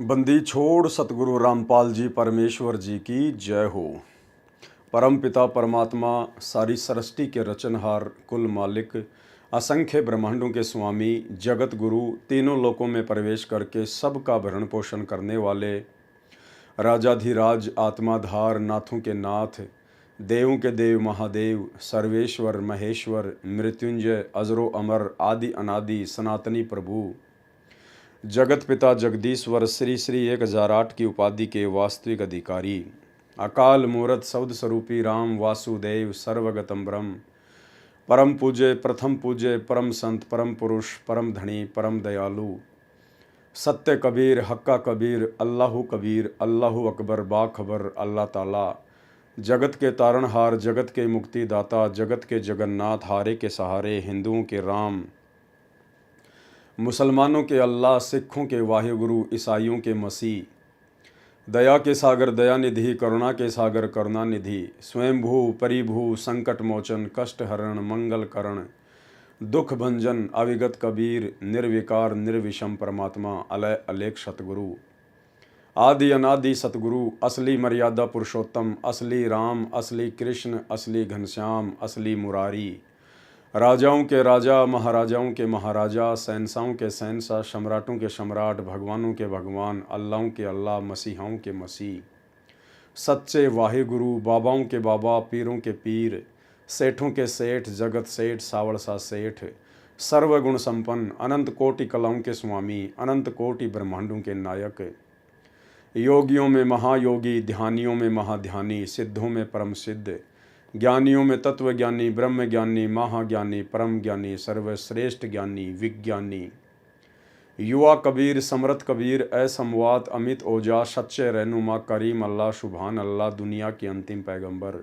बंदी छोड़ सतगुरु रामपाल जी परमेश्वर जी की जय हो। परम पिता परमात्मा सारी सृष्टि के रचनहार कुल मालिक असंख्य ब्रह्मांडों के स्वामी जगत गुरु तीनों लोकों में प्रवेश करके सबका भरण पोषण करने वाले राजाधिराज आत्माधार नाथों के नाथ देवों के देव महादेव सर्वेश्वर महेश्वर मृत्युंजय अजरो अमर आदि अनादि सनातनी प्रभु जगत पिता जगदीश्वर श्री श्री 1008 की उपाधि के वास्तविक अधिकारी अकाल मूर्त शब्द स्वरूपी राम वासुदेव सर्वगतम ब्रह्म परम पूज्य प्रथम पूज्य परम संत परम पुरुष परम धनी परम दयालु सत्य कबीर हक्का कबीर अल्लाहु कबीर अल्लाहु अकबर बाखबर अल्लाह ताला जगत के तारणहार जगत के मुक्तिदाता जगत के जगन्नाथ हारे के सहारे हिंदुओं के राम मुसलमानों के अल्लाह सिखों के वाहिगुरु ईसाइयों के मसीह दया के सागर दयानिधि करुणा के सागर करुणानिधि स्वयंभू परिभू संकट मोचन कष्ट हरण मंगल करण दुख भंजन अविगत कबीर निर्विकार निर्विषम परमात्मा अलय अलेख सतगुरु आदि अनादि सतगुरु असली मर्यादा पुरुषोत्तम असली राम असली कृष्ण असली घनश्याम असली मुरारी राजाओं के राजा महाराजाओं के महाराजा शहंशाहों के शहंशाह सम्राटों के सम्राट भगवानों के भगवान अल्लाहों के अल्लाह मसीहाओं के मसीह सच्चे वाहिगुरु बाबाओं के बाबा पीरों के पीर सेठों के सेठ जगत सेठ सावड़सा सेठ सर्वगुण संपन्न अनंत कोटि कलाओं के स्वामी अनंत कोटि ब्रह्मांडों के नायक योगियों में महायोगी ध्यानियों में महाध्यानी सिद्धों में परम सिद्ध ज्ञानियों में तत्व ज्ञानी ब्रह्म ज्ञानी महाज्ञानी परम ज्ञानी सर्वश्रेष्ठ ज्ञानी विज्ञानी युवा कबीर समरथ कबीर असमवात अमित ओजा सच्चे रहनुमा करीम अल्लाह सुभान अल्लाह दुनिया के अंतिम पैगंबर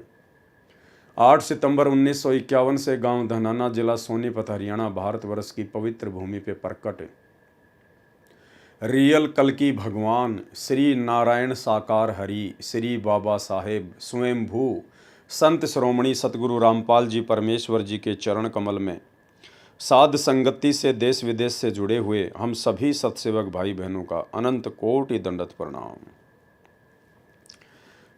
8 सितंबर 1951 से गांव धनाना जिला सोनीपत हरियाणा भारतवर्ष की पवित्र भूमि पे प्रकट रियल कल्कि भगवान श्री नारायण साकार हरि श्री बाबा साहेब स्वयंभू संत श्रोमणी सतगुरु रामपाल जी परमेश्वर जी के चरण कमल में साध संगति से देश विदेश से जुड़े हुए हम सभी सत्सेवक भाई बहनों का अनंत कोटि दंडवत प्रणाम।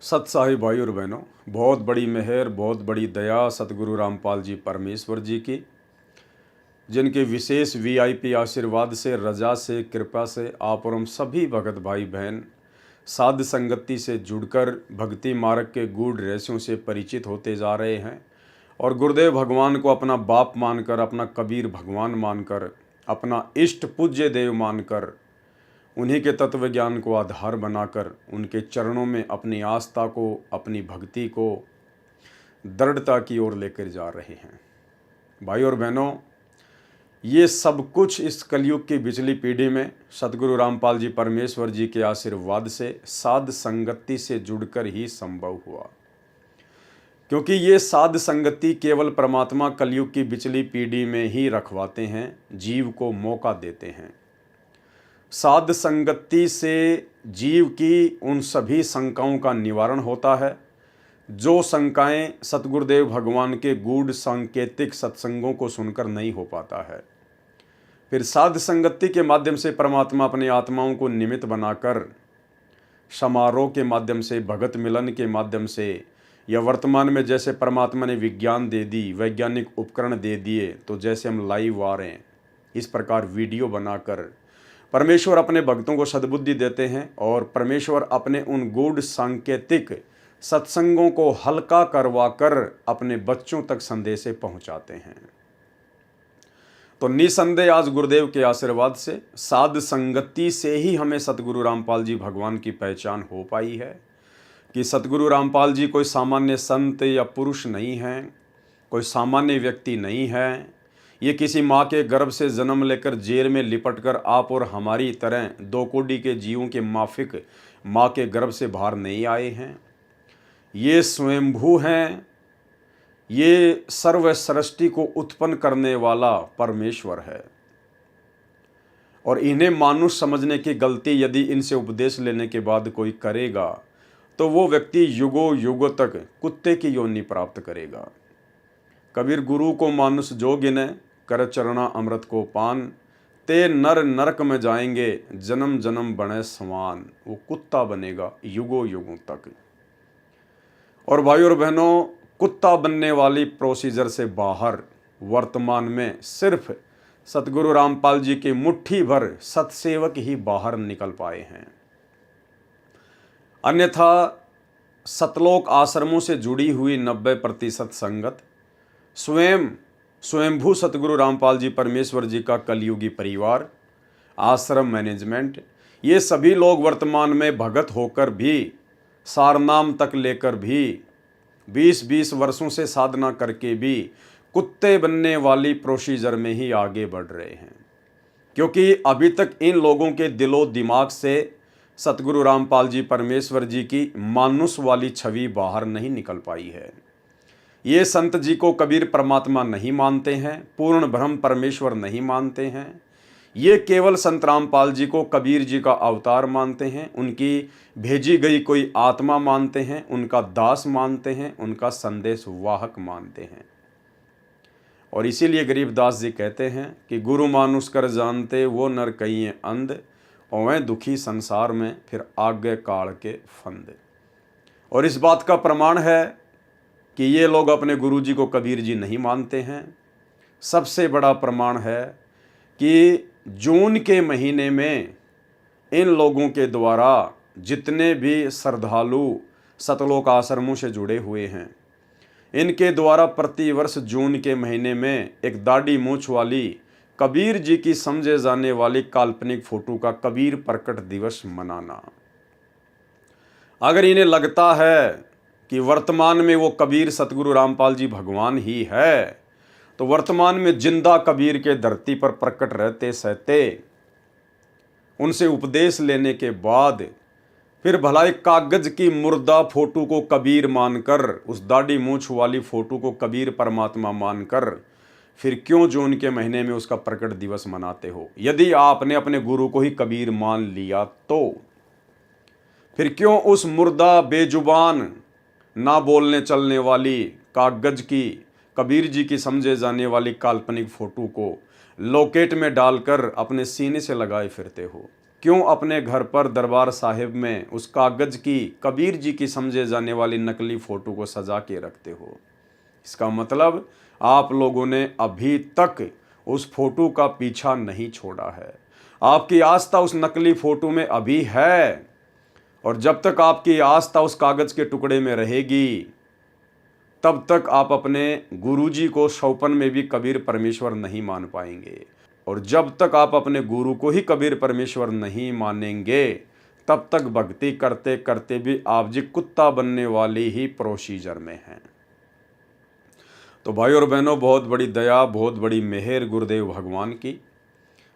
सत्साही भाई और बहनों, बहुत बड़ी मेहर बहुत बड़ी दया सतगुरु रामपाल जी परमेश्वर जी की, जिनके विशेष वीआईपी आशीर्वाद से रजा से कृपा से आप और हम सभी भगत भाई बहन साध संगति से जुड़कर भक्ति मार्ग के गूढ़ रहस्यों से परिचित होते जा रहे हैं और गुरुदेव भगवान को अपना बाप मानकर अपना कबीर भगवान मानकर अपना इष्ट पूज्य देव मानकर उन्हीं के तत्व ज्ञान को आधार बनाकर उनके चरणों में अपनी आस्था को अपनी भक्ति को दृढ़ता की ओर लेकर जा रहे हैं। भाई और बहनों, ये सब कुछ इस कलयुग की बिचली पीढ़ी में सतगुरु रामपाल जी परमेश्वर जी के आशीर्वाद से साध संगति से जुड़कर ही संभव हुआ, क्योंकि ये साध संगति केवल परमात्मा कलयुग की बिचली पीढ़ी में ही रखवाते हैं, जीव को मौका देते हैं। साध संगति से जीव की उन सभी शंकाओं का निवारण होता है जो शंकाएं सतगुरुदेव भगवान के गूढ़ सांकेतिक सत्संगों को सुनकर नहीं हो पाता है। फिर साध संगति के माध्यम से परमात्मा अपनी आत्माओं को निमित्त बनाकर समारोह के माध्यम से भगत मिलन के माध्यम से या वर्तमान में जैसे परमात्मा ने विज्ञान दे दी वैज्ञानिक उपकरण दे दिए, तो जैसे हम लाइव आ रहे हैं इस प्रकार वीडियो बनाकर परमेश्वर अपने भक्तों को सद्बुद्धि देते हैं और परमेश्वर अपने उन गूढ़ सांकेतिक सत्संगों को हल्का करवा कर अपने बच्चों तक संदेशे पहुंचाते हैं। तो निसंदेह आज गुरुदेव के आशीर्वाद से साध संगति से ही हमें सतगुरु रामपाल जी भगवान की पहचान हो पाई है कि सतगुरु रामपाल जी कोई सामान्य संत या पुरुष नहीं हैं, कोई सामान्य व्यक्ति नहीं है। ये किसी माँ के गर्भ से जन्म लेकर जेल में लिपटकर आप और हमारी तरह 2 कोटि के जीवों के माफिक माँ के गर्भ से बाहर नहीं आए हैं। ये स्वयंभू हैं, ये सर्व सृष्टि को उत्पन्न करने वाला परमेश्वर है। और इन्हें मानुष समझने की गलती यदि इनसे उपदेश लेने के बाद कोई करेगा तो वो व्यक्ति युगों युगों तक कुत्ते की योनि प्राप्त करेगा। कबीर गुरु को मानुष जो गिने कर चरणा अमृत को पान ते नर नरक में जाएंगे, जन्म जन्म बने समान। वो कुत्ता बनेगा युगों युगों तक। और भाई और बहनों, कुत्ता बनने वाली प्रोसीजर से बाहर वर्तमान में सिर्फ सतगुरु रामपाल जी के मुट्ठी भर सतसेवक ही बाहर निकल पाए हैं। अन्यथा सतलोक आश्रमों से जुड़ी हुई 90% संगत, स्वयंभू सतगुरु रामपाल जी परमेश्वर जी का कलयुगी परिवार, आश्रम मैनेजमेंट, ये सभी लोग वर्तमान में भगत होकर भी, सारनाम तक लेकर भी, 20-20 वर्षों से साधना करके भी कुत्ते बनने वाली प्रोसीजर में ही आगे बढ़ रहे हैं। क्योंकि अभी तक इन लोगों के दिलो दिमाग से सतगुरु रामपाल जी परमेश्वर जी की मानुष वाली छवि बाहर नहीं निकल पाई है। ये संत जी को कबीर परमात्मा नहीं मानते हैं, पूर्ण ब्रह्म परमेश्वर नहीं मानते हैं। ये केवल संत रामपाल जी को कबीर जी का अवतार मानते हैं, उनकी भेजी गई कोई आत्मा मानते हैं, उनका दास मानते हैं, उनका संदेश वाहक मानते हैं। और इसीलिए गरीबदास जी कहते हैं कि गुरु मानुष कर जानते वो नर कहिए अंध, और वह दुखी संसार में फिर आगे काल के फंद। और इस बात का प्रमाण है कि ये लोग अपने गुरु जी को कबीर जी नहीं मानते हैं। सबसे बड़ा प्रमाण है कि जून के महीने में इन लोगों के द्वारा जितने भी श्रद्धालु सतलोक आश्रमों से जुड़े हुए हैं, इनके द्वारा प्रतिवर्ष जून के महीने में एक दाढ़ी मूंछ वाली कबीर जी की समझे जाने वाली काल्पनिक फोटो का कबीर प्रकट दिवस मनाना। अगर इन्हें लगता है कि वर्तमान में वो कबीर सतगुरु रामपाल जी भगवान ही है, तो वर्तमान में जिंदा कबीर के धरती पर प्रकट रहते सहते उनसे उपदेश लेने के बाद फिर भला एक कागज की मुर्दा फोटो को कबीर मानकर, उस दाढ़ी मूंछ वाली फोटो को कबीर परमात्मा मानकर, फिर क्यों जून के महीने में उसका प्रकट दिवस मनाते हो? यदि आपने अपने गुरु को ही कबीर मान लिया तो फिर क्यों उस मुर्दा बेजुबान ना बोलने चलने वाली कागज की कबीर जी की समझे जाने वाली काल्पनिक फोटो को लॉकेट में डालकर अपने सीने से लगाए फिरते हो? क्यों अपने घर पर दरबार साहिब में उस कागज की कबीर जी की समझे जाने वाली नकली फोटो को सजा के रखते हो? इसका मतलब आप लोगों ने अभी तक उस फोटो का पीछा नहीं छोड़ा है। आपकी आस्था उस नकली फोटो में अभी है, और जब तक आपकी आस्था उस कागज के टुकड़े में रहेगी, तब तक आप अपने गुरुजी को सौपन में भी कबीर परमेश्वर नहीं मान पाएंगे। और जब तक आप अपने गुरु को ही कबीर परमेश्वर नहीं मानेंगे, तब तक भक्ति करते करते भी आप जी कुत्ता बनने वाली ही प्रोसीजर में हैं। तो भाई और बहनों, बहुत बड़ी दया, बहुत बड़ी मेहर गुरुदेव भगवान की,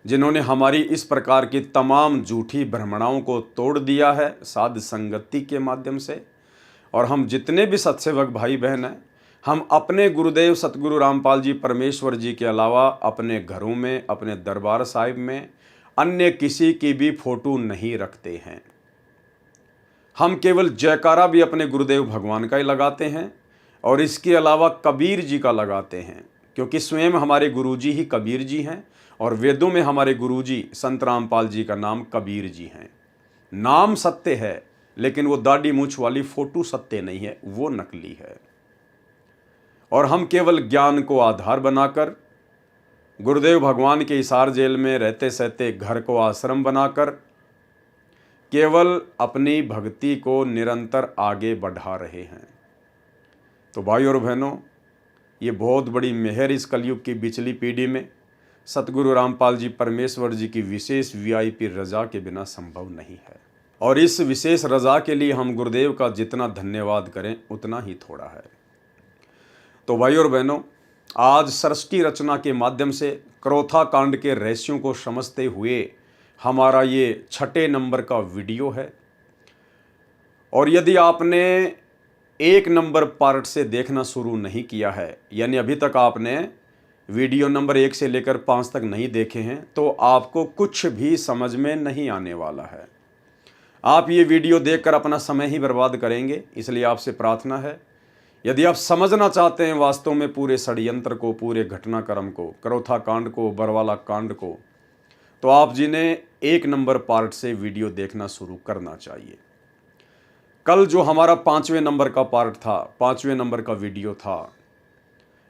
जिन्होंने हमारी इस प्रकार की तमाम झूठी भ्रमणाओं को तोड़ दिया है साध संगति के माध्यम से। और हम जितने भी सत्सेवक भाई बहन हैं, हम अपने गुरुदेव सतगुरु रामपाल जी परमेश्वर जी के अलावा अपने घरों में, अपने दरबार साहिब में अन्य किसी की भी फोटो नहीं रखते हैं। हम केवल जयकारा भी अपने गुरुदेव भगवान का ही लगाते हैं, और इसके अलावा कबीर जी का लगाते हैं, क्योंकि स्वयं हमारे गुरुजी ही कबीर जी हैं, और वेदों में हमारे गुरुजी संत रामपाल जी का नाम कबीर जी हैं। नाम सत्य है, लेकिन वो दाढ़ी मूंछ वाली फोटो सत्य नहीं है, वो नकली है। और हम केवल ज्ञान को आधार बनाकर, गुरुदेव भगवान के हिसार जेल में रहते सहते घर को आश्रम बनाकर केवल अपनी भक्ति को निरंतर आगे बढ़ा रहे हैं। तो भाई और बहनों, ये बहुत बड़ी मेहर इस कलयुग की बिचली पीढ़ी में सतगुरु रामपाल जी परमेश्वर जी की विशेष वीआईपी रजा के बिना संभव नहीं है। और इस विशेष रजा के लिए हम गुरुदेव का जितना धन्यवाद करें उतना ही थोड़ा है। तो भाई और बहनों, आज सृष्टि रचना के माध्यम से क्रोथा कांड के रहस्यों को समझते हुए हमारा ये 6 नंबर का वीडियो है। और यदि आपने 1 नंबर पार्ट से देखना शुरू नहीं किया है, यानी अभी तक आपने वीडियो नंबर 1 से लेकर 5 तक नहीं देखे हैं, तो आपको कुछ भी समझ में नहीं आने वाला है। आप ये वीडियो देखकर अपना समय ही बर्बाद करेंगे। इसलिए आपसे प्रार्थना है, यदि आप समझना चाहते हैं वास्तव में पूरे षड्यंत्र को, पूरे घटनाक्रम को, क्रोथा कांड को, बरवाला कांड को, तो आप जी ने 1 नंबर पार्ट से वीडियो देखना शुरू करना चाहिए। कल जो हमारा 5वें नंबर का पार्ट था, 5वें नंबर का वीडियो था,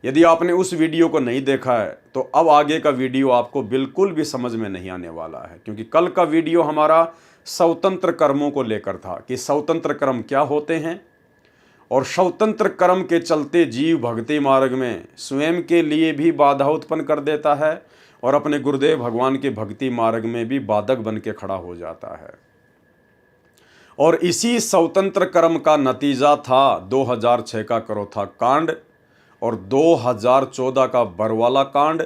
यदि आपने उस वीडियो को नहीं देखा है तो अब आगे का वीडियो आपको बिल्कुल भी समझ में नहीं आने वाला है, क्योंकि कल का वीडियो हमारा स्वतंत्र कर्मों को लेकर था कि स्वतंत्र कर्म क्या होते हैं और स्वतंत्र कर्म के चलते जीव भक्ति मार्ग में स्वयं के लिए भी बाधा उत्पन्न कर देता है और अपने गुरुदेव भगवान के भक्ति मार्ग में भी बाधक बन के खड़ा हो जाता है। और इसी स्वतंत्र कर्म का नतीजा था 2006 का करोथा कांड और 2014 का बरवाला कांड,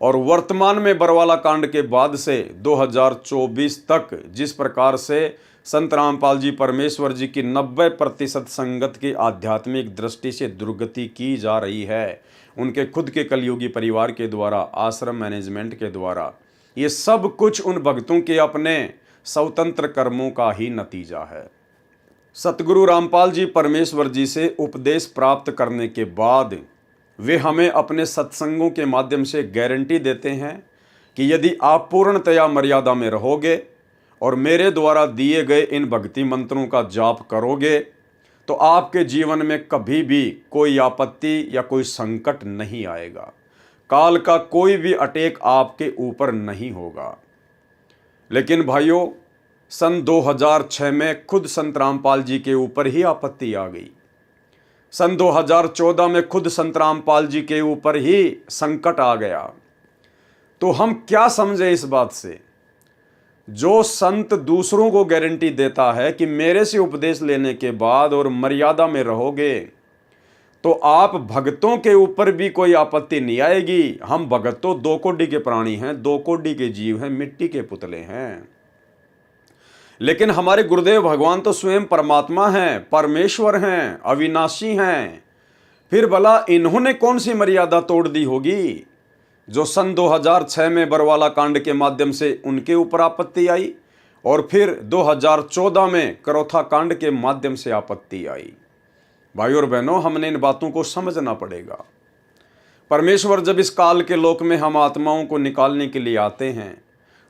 और वर्तमान में बरवाला कांड के बाद से 2024 तक जिस प्रकार से संत रामपाल जी परमेश्वर जी की 90% संगत की आध्यात्मिक दृष्टि से दुर्गति की जा रही है, उनके खुद के कलयुगी परिवार के द्वारा, आश्रम मैनेजमेंट के द्वारा, ये सब कुछ उन भक्तों के अपने स्वतंत्र कर्मों का ही नतीजा है। सतगुरु रामपाल जी परमेश्वर जी से उपदेश प्राप्त करने के बाद वे हमें अपने सत्संगों के माध्यम से गारंटी देते हैं कि यदि आप पूर्णतया मर्यादा में रहोगे और मेरे द्वारा दिए गए इन भक्ति मंत्रों का जाप करोगे तो आपके जीवन में कभी भी कोई आपत्ति या कोई संकट नहीं आएगा, काल का कोई भी अटैक आपके ऊपर नहीं होगा। लेकिन भाइयों, सन 2006 में खुद संत रामपाल जी के ऊपर ही आपत्ति आ गई। सन 2014 में खुद संत रामपाल जी के ऊपर ही संकट आ गया। तो हम क्या समझे इस बात से? जो संत दूसरों को गारंटी देता है कि मेरे से उपदेश लेने के बाद और मर्यादा में रहोगे तो आप भक्तों के ऊपर भी कोई आपत्ति नहीं आएगी। हम भगत तो 2 कोटि के प्राणी हैं, 2 कोटि के जीव हैं, मिट्टी के पुतले हैं। लेकिन हमारे गुरुदेव भगवान तो स्वयं परमात्मा हैं, परमेश्वर हैं, अविनाशी हैं। फिर भला इन्होंने कौन सी मर्यादा तोड़ दी होगी जो सन 2006 में बरवाला कांड के माध्यम से उनके ऊपर आपत्ति आई और फिर 2014 में करोथा कांड के माध्यम से आपत्ति आई। भाई और बहनों, हमने इन बातों को समझना पड़ेगा। परमेश्वर जब इस काल के लोक में हम आत्माओं को निकालने के लिए आते हैं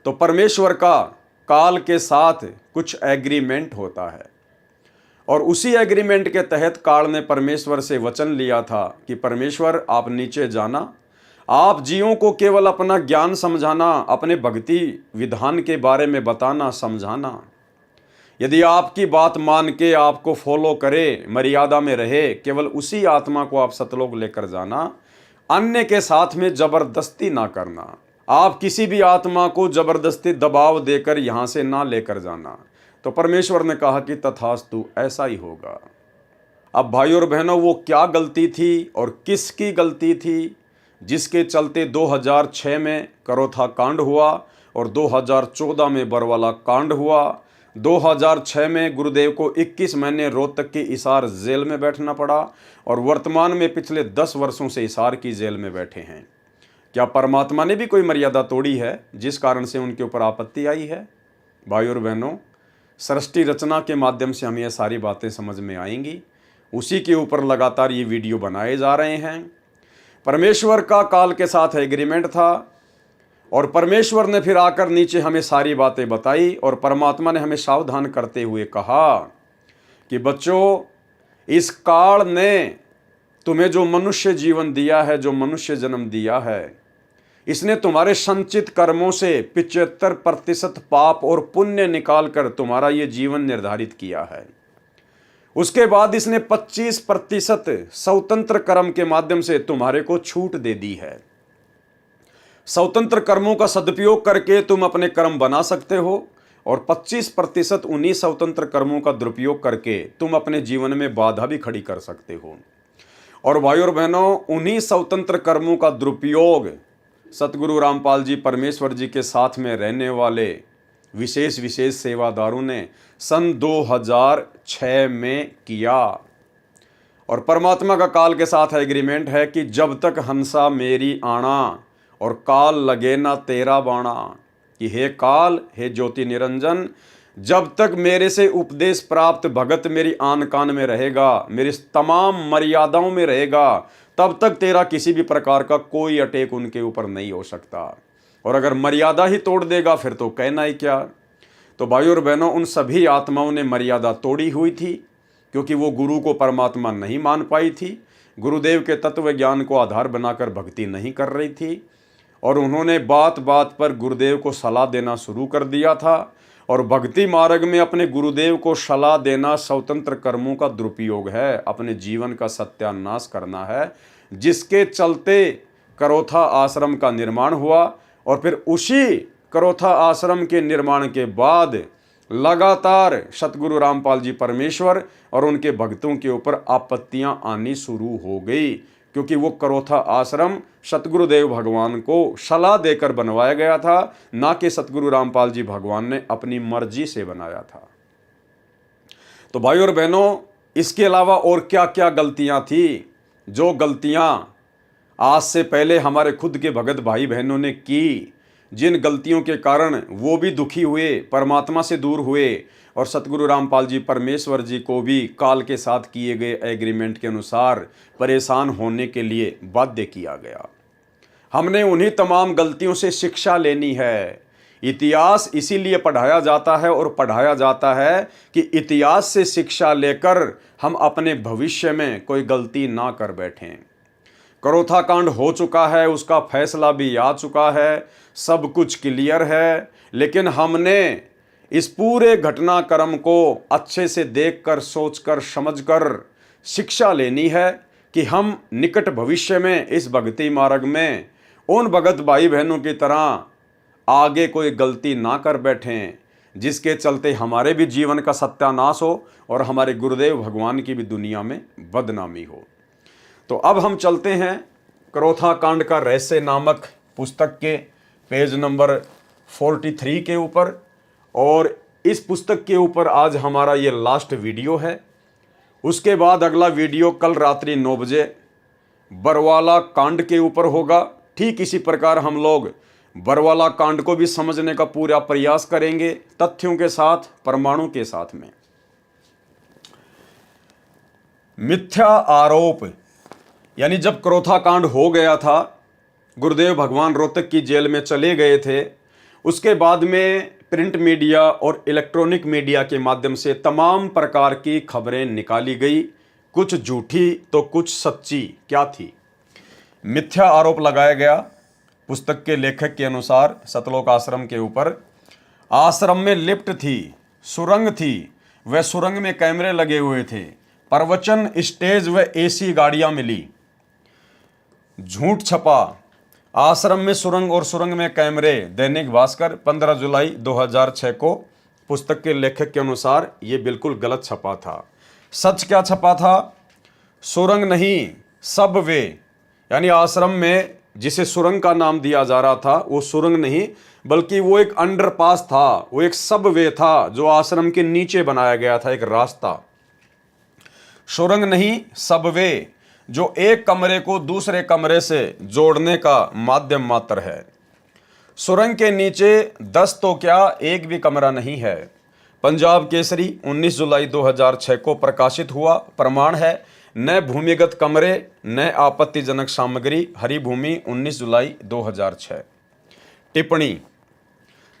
तो परमेश्वर का काल के साथ कुछ एग्रीमेंट होता है, और उसी एग्रीमेंट के तहत काल ने परमेश्वर से वचन लिया था कि परमेश्वर आप नीचे जाना, आप जीवों को केवल अपना ज्ञान समझाना, अपने भक्ति विधान के बारे में बताना, समझाना। यदि आपकी बात मान के आपको फॉलो करे, मर्यादा में रहे, केवल उसी आत्मा को आप सतलोक लेकर जाना, अन्य के साथ में जबरदस्ती ना करना। आप किसी भी आत्मा को जबरदस्ती दबाव देकर यहां से ना लेकर जाना। तो परमेश्वर ने कहा कि तथास्तु, ऐसा ही होगा। अब भाई और बहनों, वो क्या गलती थी और किसकी गलती थी जिसके चलते 2006 में करोथा कांड हुआ और 2014 में बरवाला कांड हुआ। 2006 में गुरुदेव को 21 महीने रोहतक की हिसार जेल में बैठना पड़ा और वर्तमान में पिछले 10 वर्षों से हिसार की जेल में बैठे हैं। क्या परमात्मा ने भी कोई मर्यादा तोड़ी है जिस कारण से उनके ऊपर आपत्ति आई है? भाई और बहनों, सृष्टि रचना के माध्यम से हमें ये सारी बातें समझ में आएंगी। उसी के ऊपर लगातार ये वीडियो बनाए जा रहे हैं। परमेश्वर का काल के साथ एग्रीमेंट था और परमेश्वर ने फिर आकर नीचे हमें सारी बातें बताई और परमात्मा ने हमें सावधान करते हुए कहा कि बच्चों, इस काल ने तुम्हें जो मनुष्य जीवन दिया है, जो मनुष्य जन्म दिया है, इसने तुम्हारे संचित कर्मों से 75% पाप और पुण्य निकालकर तुम्हारा ये जीवन निर्धारित किया है। उसके बाद इसने 25% स्वतंत्र कर्म के माध्यम से तुम्हारे को छूट दे दी है। स्वतंत्र कर्मों का सदुपयोग करके तुम अपने कर्म बना सकते हो और 25% उन्हीं स्वतंत्र कर्मों का दुरुपयोग करके तुम अपने जीवन में बाधा भी खड़ी कर सकते हो। और भाई और बहनों, उन्हीं स्वतंत्र कर्मों का दुरुपयोग सतगुरु रामपाल जी परमेश्वर जी के साथ में रहने वाले विशेष सेवादारों ने सन 2006 में किया। और परमात्मा का काल के साथ एग्रीमेंट है कि जब तक हंसा मेरी आना और काल लगे ना तेरा बाणा, कि हे काल, हे ज्योति निरंजन, जब तक मेरे से उपदेश प्राप्त भगत मेरी आन कान में रहेगा, मेरी तमाम मर्यादाओं में रहेगा, तब तक तेरा किसी भी प्रकार का कोई अटैक उनके ऊपर नहीं हो सकता। और अगर मर्यादा ही तोड़ देगा फिर तो कहना ही क्या। तो भाइयों और बहनों, उन सभी आत्माओं ने मर्यादा तोड़ी हुई थी, क्योंकि वो गुरु को परमात्मा नहीं मान पाई थी, गुरुदेव के तत्व ज्ञान को आधार बनाकर भक्ति नहीं कर रही थी, और उन्होंने बात बात पर गुरुदेव को सलाह देना शुरू कर दिया था। और भक्ति मार्ग में अपने गुरुदेव को सलाह देना स्वतंत्र कर्मों का दुरुपयोग है, अपने जीवन का सत्यानाश करना है, जिसके चलते करोथा आश्रम का निर्माण हुआ। और फिर उसी करोथा आश्रम के निर्माण के बाद लगातार सतगुरु रामपाल जी परमेश्वर और उनके भक्तों के ऊपर आपत्तियां आनी शुरू हो गई, क्योंकि वो करोथा आश्रम सतगुरुदेव भगवान को सलाह देकर बनवाया गया था, ना कि सतगुरु रामपाल जी भगवान ने अपनी मर्जी से बनाया था। तो भाइयों और बहनों, इसके अलावा और क्या क्या गलतियां थी, जो गलतियां आज से पहले हमारे खुद के भगत भाई बहनों ने की, जिन गलतियों के कारण वो भी दुखी हुए, परमात्मा से दूर हुए, और सतगुरु रामपाल जी परमेश्वर जी को भी काल के साथ किए गए एग्रीमेंट के अनुसार परेशान होने के लिए बाध्य किया गया। हमने उन्हीं तमाम गलतियों से शिक्षा लेनी है। इतिहास इसीलिए पढ़ाया जाता है और पढ़ाया जाता है कि इतिहास से शिक्षा लेकर हम अपने भविष्य में कोई गलती ना कर बैठें। करोथा कांड हो चुका है, उसका फैसला भी आ चुका है, सब कुछ क्लियर है, लेकिन हमने इस पूरे घटनाक्रम को अच्छे से देखकर, सोचकर, समझकर शिक्षा लेनी है कि हम निकट भविष्य में इस भक्ति मार्ग में उन भगत भाई बहनों की तरह आगे कोई गलती ना कर बैठें, जिसके चलते हमारे भी जीवन का सत्यानाश हो और हमारे गुरुदेव भगवान की भी दुनिया में बदनामी हो। तो अब हम चलते हैं करोथा कांड का रहस्य नामक पुस्तक के पेज नंबर 43 के ऊपर, और इस पुस्तक के ऊपर आज हमारा ये लास्ट वीडियो है। उसके बाद अगला वीडियो कल रात्रि 9 बजे बरवाला कांड के ऊपर होगा। ठीक इसी प्रकार हम लोग बरवाला कांड को भी समझने का पूरा प्रयास करेंगे, तथ्यों के साथ, प्रमाणों के साथ में। मिथ्या आरोप, यानी जब करोथा कांड हो गया था, गुरुदेव भगवान रोहतक की जेल में चले गए थे, उसके बाद में प्रिंट मीडिया और इलेक्ट्रॉनिक मीडिया के माध्यम से तमाम प्रकार की खबरें निकाली गई, कुछ झूठी तो कुछ सच्ची। क्या थी? मिथ्या आरोप लगाया गया पुस्तक के लेखक के अनुसार सतलोक आश्रम के ऊपर। आश्रम में लिफ्ट थी, सुरंग थी, वह सुरंग में कैमरे लगे हुए थे, प्रवचन स्टेज व एसी गाड़ियां मिली। झूठ छपा, आश्रम में सुरंग और सुरंग में कैमरे। दैनिक भास्कर 15 जुलाई 2006 को पुस्तक के लेखक के अनुसार ये बिल्कुल गलत छपा था। सच क्या छपा था? सुरंग नहीं, सब वे, यानी आश्रम में जिसे सुरंग का नाम दिया जा रहा था, वो सुरंग नहीं बल्कि वो एक अंडरपास था, वो एक सब वे था जो आश्रम के नीचे बनाया गया था, एक रास्ता। सुरंग नहीं, सब वे, जो एक कमरे को दूसरे कमरे से जोड़ने का माध्यम मात्र है। सुरंग के नीचे 10 तो क्या, एक भी कमरा नहीं है। पंजाब केसरी 19 जुलाई 2006 को प्रकाशित हुआ। प्रमाण है, न भूमिगत कमरे न आपत्तिजनक सामग्री, हरी भूमि 19 जुलाई 2006। टिप्पणी,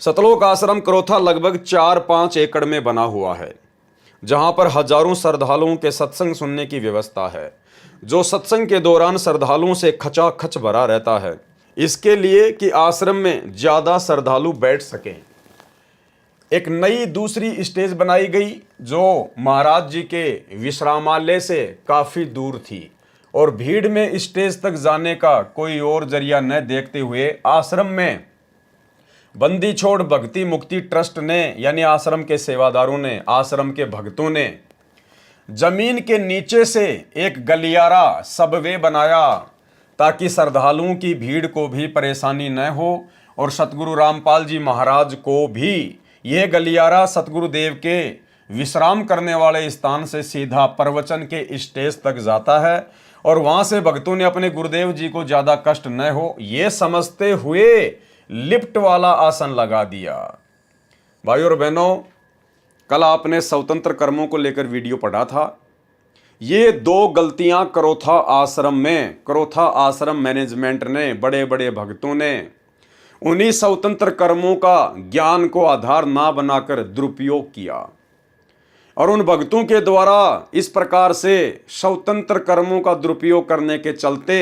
सतलोक आश्रम करोथा लगभग 4-5 एकड़ में बना हुआ है, जहां पर हजारों श्रद्धालुओं के सत्संग सुनने की व्यवस्था है, जो सत्संग के दौरान श्रद्धालुओं से खचाखच भरा रहता है, इसके लिए कि आश्रम में ज्यादा श्रद्धालु बैठ सकें। एक नई दूसरी स्टेज बनाई गई जो महाराज जी के विश्रामालय से काफी दूर थी, और भीड़ में स्टेज तक जाने का कोई और जरिया न देखते हुए आश्रम में बंदी छोड़ भक्ति मुक्ति ट्रस्ट ने, यानी आश्रम के सेवादारों ने, आश्रम के भक्तों ने जमीन के नीचे से एक गलियारा सबवे बनाया, ताकि श्रद्धालुओं की भीड़ को भी परेशानी न हो, और सतगुरु रामपाल जी महाराज को भी यह गलियारा सतगुरुदेव के विश्राम करने वाले स्थान से सीधा प्रवचन के स्टेज तक जाता है, और वहां से भक्तों ने अपने गुरुदेव जी को ज्यादा कष्ट न हो ये समझते हुए लिफ्ट वाला आसन लगा दिया। भाइयों और बहनों, कल आपने स्वतंत्र कर्मों को लेकर वीडियो पढ़ा था। ये 2 गलतियां करोथा आश्रम मैनेजमेंट ने, बड़े बड़े भक्तों ने, उन्हीं स्वतंत्र कर्मों का ज्ञान को आधार ना बनाकर दुरुपयोग किया और उन भक्तों के द्वारा इस प्रकार से स्वतंत्र कर्मों का दुरुपयोग करने के चलते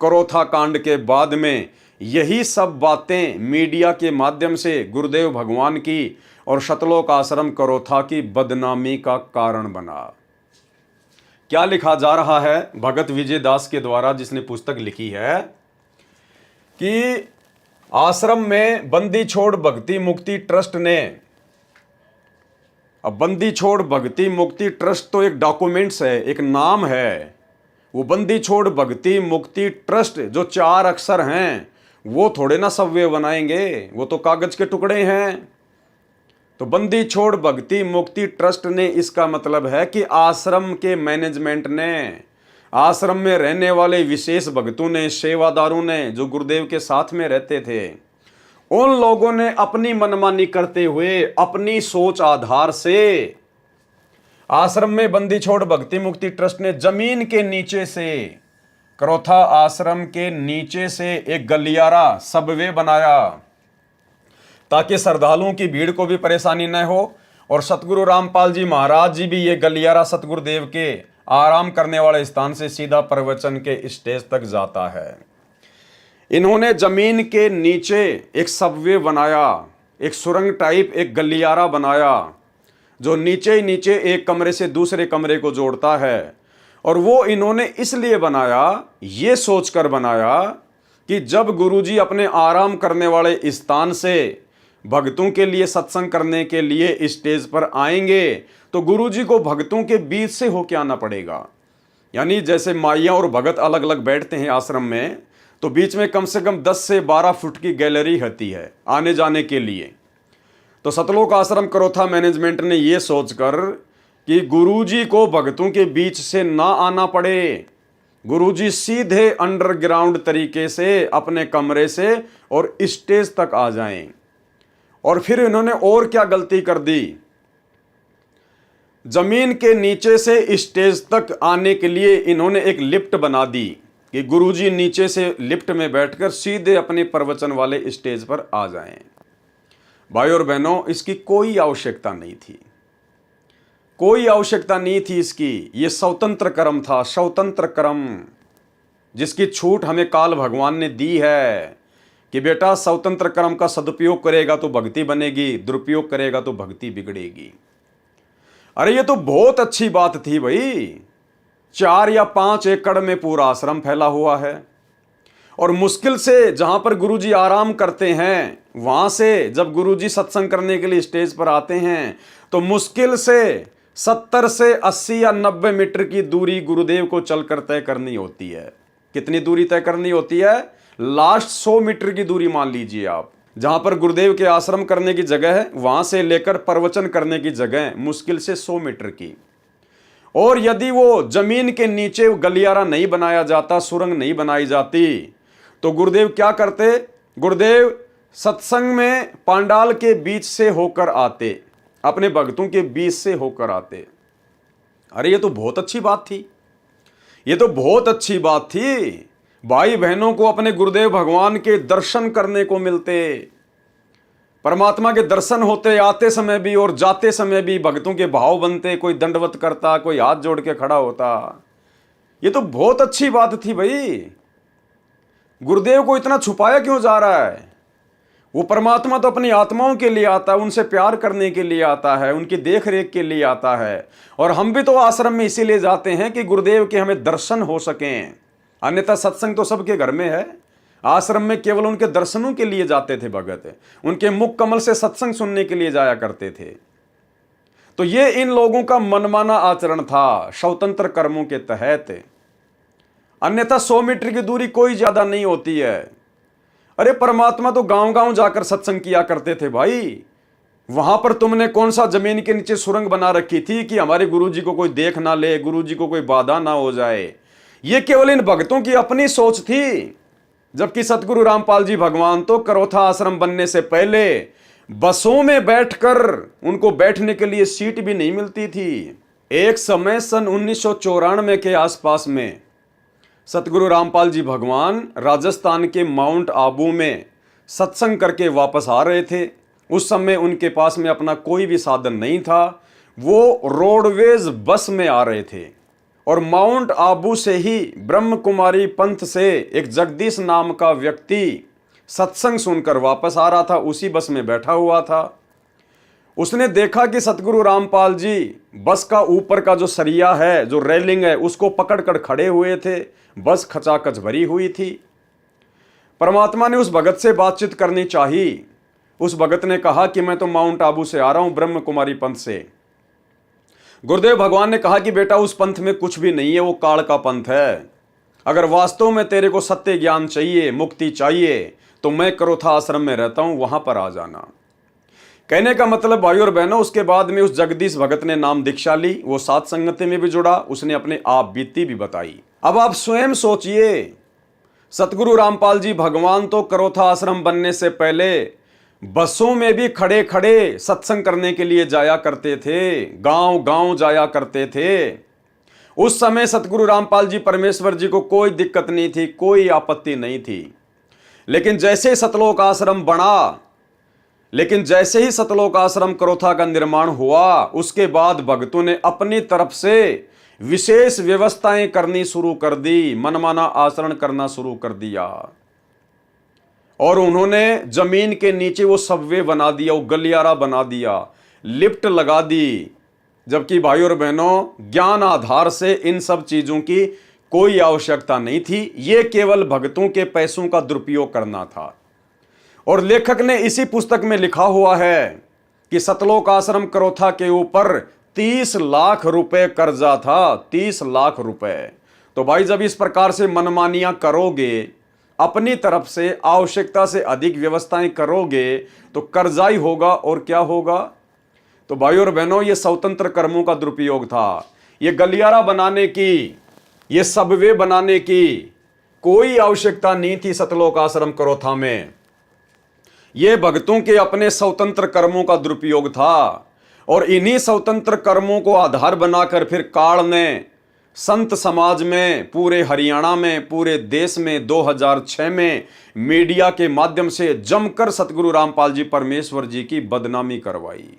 करोथा कांड के बाद में यही सब बातें मीडिया के माध्यम से गुरुदेव भगवान की और सतलोक आश्रम करोथा की बदनामी का कारण बना। क्या लिखा जा रहा है भगत विजय दास के द्वारा, जिसने पुस्तक लिखी है कि आश्रम में बंदी छोड़ भक्ति मुक्ति ट्रस्ट ने, अब बंदी छोड़ भक्ति मुक्ति ट्रस्ट तो एक डॉक्यूमेंट्स है, एक नाम है। वो बंदी छोड़ भक्ति मुक्ति ट्रस्ट जो 4 अक्षर हैं वो थोड़े ना सव्य बनाएंगे, वो तो कागज के टुकड़े हैं। तो बंदी छोड़ भक्ति मुक्ति ट्रस्ट ने, इसका मतलब है कि आश्रम के मैनेजमेंट ने, आश्रम में रहने वाले विशेष भक्तों ने, सेवादारों ने, जो गुरुदेव के साथ में रहते थे, उन लोगों ने अपनी मनमानी करते हुए अपनी सोच आधार से आश्रम में बंदी छोड़ भक्ति मुक्ति ट्रस्ट ने जमीन के नीचे से, करोथा आश्रम के नीचे से एक गलियारा सबवे बनाया ताकि श्रद्धालुओं की भीड़ को भी परेशानी न हो। और सतगुरु रामपाल जी महाराज जी भी ये गलियारा सतगुरुदेव के आराम करने वाले स्थान से सीधा प्रवचन के स्टेज तक जाता है। इन्होंने जमीन के नीचे एक सबवे बनाया, एक सुरंग टाइप एक गलियारा बनाया जो नीचे ही नीचे एक कमरे से दूसरे कमरे को जोड़ता है। और वो इन्होंने इसलिए बनाया, ये सोचकर बनाया कि जब गुरुजी अपने आराम करने वाले स्थान से भक्तों के लिए सत्संग करने के लिए स्टेज पर आएंगे तो गुरुजी को भक्तों के बीच से होके आना पड़ेगा। यानी जैसे माइयाँ और भगत अलग अलग बैठते हैं आश्रम में, तो बीच में कम से कम 10 से 12 फुट की गैलरी होती है आने जाने के लिए। तो सतलोक आश्रम करोथा मैनेजमेंट ने यह सोचकर कि गुरुजी को भक्तों के बीच से ना आना पड़े, गुरुजी सीधे अंडरग्राउंड तरीके से अपने कमरे से और स्टेज तक आ जाएं। और फिर इन्होंने और क्या गलती कर दी, जमीन के नीचे से स्टेज तक आने के लिए इन्होंने एक लिफ्ट बना दी कि गुरुजी नीचे से लिफ्ट में बैठकर सीधे अपने प्रवचन वाले स्टेज पर आ जाएं। भाई और बहनों, इसकी कोई आवश्यकता नहीं थी, कोई आवश्यकता नहीं थी इसकी। ये स्वतंत्र कर्म था, स्वतंत्र कर्म, जिसकी छूट हमें काल भगवान ने दी है कि बेटा स्वतंत्र कर्म का सदुपयोग करेगा तो भक्ति बनेगी, दुरुपयोग करेगा तो भक्ति बिगड़ेगी। अरे ये तो बहुत अच्छी बात थी भाई। 4 या 5 एकड़ में पूरा आश्रम फैला हुआ है और मुश्किल से जहां पर गुरुजी आराम करते हैं वहां से जब गुरुजी सत्संग करने के लिए स्टेज पर आते हैं तो मुश्किल से 70 से 80 या 90 मीटर की दूरी गुरुदेव को चलकर तय करनी होती है। कितनी दूरी तय करनी होती है? लास्ट 100 मीटर की दूरी मान लीजिए आप। जहां पर गुरुदेव के आश्रम करने की जगह है वहां से लेकर प्रवचन करने की जगह मुश्किल से 100 मीटर की। और यदि वो जमीन के नीचे गलियारा नहीं बनाया जाता, सुरंग नहीं बनाई जाती, तो गुरुदेव क्या करते? गुरुदेव सत्संग में पांडाल के बीच से होकर आते, अपने भक्तों के बीच से होकर आते। अरे ये तो बहुत अच्छी बात थी, ये तो बहुत अच्छी बात थी। भाई बहनों को अपने गुरुदेव भगवान के दर्शन करने को मिलते, परमात्मा के दर्शन होते, आते समय भी और जाते समय भी भक्तों के भाव बनते, कोई दंडवत करता, कोई हाथ जोड़ के खड़ा होता। ये तो बहुत अच्छी बात थी भाई। गुरुदेव को इतना छुपाया क्यों जा रहा है? वो परमात्मा तो अपनी आत्माओं के लिए आता है, उनसे प्यार करने के लिए आता है, उनकी देख रेख के लिए आता है। और हम भी तो आश्रम में इसीलिए जाते हैं कि गुरुदेव के हमें दर्शन हो सकें, अन्यथा सत्संग तो सबके घर में है। आश्रम में केवल उनके दर्शनों के लिए जाते थे भगत, उनके मुख कमल से सत्संग सुनने के लिए जाया करते थे। तो ये इन लोगों का मनमाना आचरण था स्वतंत्र कर्मों के तहत, अन्यथा 100 मीटर की दूरी कोई ज्यादा नहीं होती है। अरे परमात्मा तो गांव गांव जाकर सत्संग किया करते थे भाई। वहां पर तुमने कौन सा जमीन के नीचे सुरंग बना रखी थी कि हमारे गुरुजी को कोई देख ना ले, गुरुजी को कोई बाधा ना हो जाए? ये केवल इन भक्तों की अपनी सोच थी। जबकि सतगुरु रामपाल जी भगवान तो करोथा आश्रम बनने से पहले बसों में बैठकर उनको बैठने के लिए सीट भी नहीं मिलती थी। एक समय सन 1994 के आसपास में सतगुरु रामपाल जी भगवान राजस्थान के माउंट आबू में सत्संग करके वापस आ रहे थे। उस समय उनके पास में अपना कोई भी साधन नहीं था, वो रोडवेज बस में आ रहे थे और माउंट आबू से ही ब्रह्म कुमारी पंथ से एक जगदीश नाम का व्यक्ति सत्संग सुनकर वापस आ रहा था, उसी बस में बैठा हुआ था। उसने देखा कि सतगुरु रामपाल जी बस का ऊपर का जो सरिया है, जो रेलिंग है, उसको पकड़कर खड़े हुए थे। बस खचाखच भरी हुई थी। परमात्मा ने उस भगत से बातचीत करनी चाहिए। उस भगत ने कहा कि मैं तो माउंट आबू से आ रहा हूं, ब्रह्म कुमारी पंथ से। गुरुदेव भगवान ने कहा कि बेटा उस पंथ में कुछ भी नहीं है, वो काल का पंथ है। अगर वास्तव में तेरे को सत्य ज्ञान चाहिए, मुक्ति चाहिए, तो मैं करोथा आश्रम में रहता हूं, वहां पर आ जाना। कहने का मतलब भाई और बहनों, उसके बाद में उस जगदीश भगत ने नाम दीक्षा ली, वो सात संगति में भी जुड़ा, उसने अपने आप बीती भी बताई। अब आप स्वयं सोचिए, सतगुरु रामपाल जी भगवान तो करोथा आश्रम बनने से पहले बसों में भी खड़े खड़े सत्संग करने के लिए जाया करते थे, गांव गांव जाया करते थे। उस समय सतगुरु रामपाल जी परमेश्वर जी को कोई दिक्कत नहीं थी, कोई आपत्ति नहीं थी। लेकिन जैसे सतलोक आश्रम बना, लेकिन जैसे ही सतलोक आश्रम करोथा का निर्माण हुआ, उसके बाद भक्तों ने अपनी तरफ से विशेष व्यवस्थाएं करनी शुरू कर दी, मनमाना आचरण करना शुरू कर दिया। और उन्होंने जमीन के नीचे वो सबवे बना दिया, वो गलियारा बना दिया, लिफ्ट लगा दी। जबकि भाई और बहनों, ज्ञान आधार से इन सब चीजों की कोई आवश्यकता नहीं थी, ये केवल भक्तों के पैसों का दुरुपयोग करना था। और लेखक ने इसी पुस्तक में लिखा हुआ है कि सतलोक आश्रम करोथा के ऊपर 30 लाख रुपए कर्जा था, 30 लाख रुपए। तो भाई जब इस प्रकार से मनमानियां करोगे, अपनी तरफ से आवश्यकता से अधिक व्यवस्थाएं करोगे, तो कर्जा ही होगा और क्या होगा। तो भाई और बहनों, ये स्वतंत्र कर्मों का दुरुपयोग था। ये गलियारा बनाने की, ये सबवे बनाने की कोई आवश्यकता नहीं थी सतलोक आश्रम करोथा में। ये भक्तों के अपने स्वतंत्र कर्मों का दुरुपयोग था। और इन्हीं स्वतंत्र कर्मों को आधार बनाकर फिर काल ने संत समाज में, पूरे हरियाणा में, पूरे देश में 2006 में मीडिया के माध्यम से जमकर सतगुरु रामपाल जी परमेश्वर जी की बदनामी करवाई।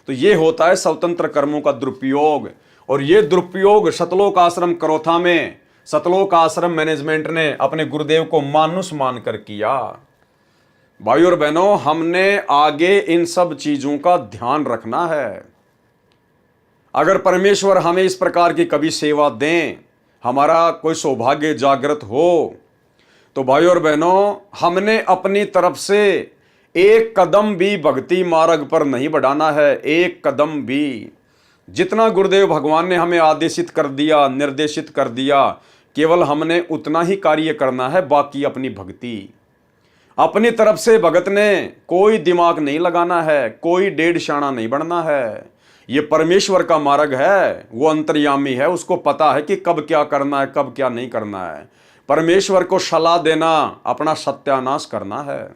तो ये होता है स्वतंत्र कर्मों का दुरुपयोग। और ये दुरुपयोग सतलोक आश्रम करोथा में सतलोक आश्रम मैनेजमेंट ने अपने गुरुदेव को मानुष मानकर किया। भाई और बहनों, हमने आगे इन सब चीजों का ध्यान रखना है। अगर परमेश्वर हमें इस प्रकार की कभी सेवा दें, हमारा कोई सौभाग्य जागृत हो, तो भाई और बहनों, हमने अपनी तरफ से एक कदम भी भक्ति मार्ग पर नहीं बढ़ाना है, एक कदम भी। जितना गुरुदेव भगवान ने हमें आदेशित कर दिया, निर्देशित कर दिया, केवल हमने उतना ही कार्य करना है, बाकी अपनी भक्ति। अपनी तरफ से भगत ने कोई दिमाग नहीं लगाना है, कोई डेढ़ शाना नहीं बढ़ना है। ये परमेश्वर का मार्ग है, वो अंतर्यामी है, उसको पता है कि कब क्या करना है, कब क्या नहीं करना है। परमेश्वर को सलाह देना, अपना सत्यानाश करना है।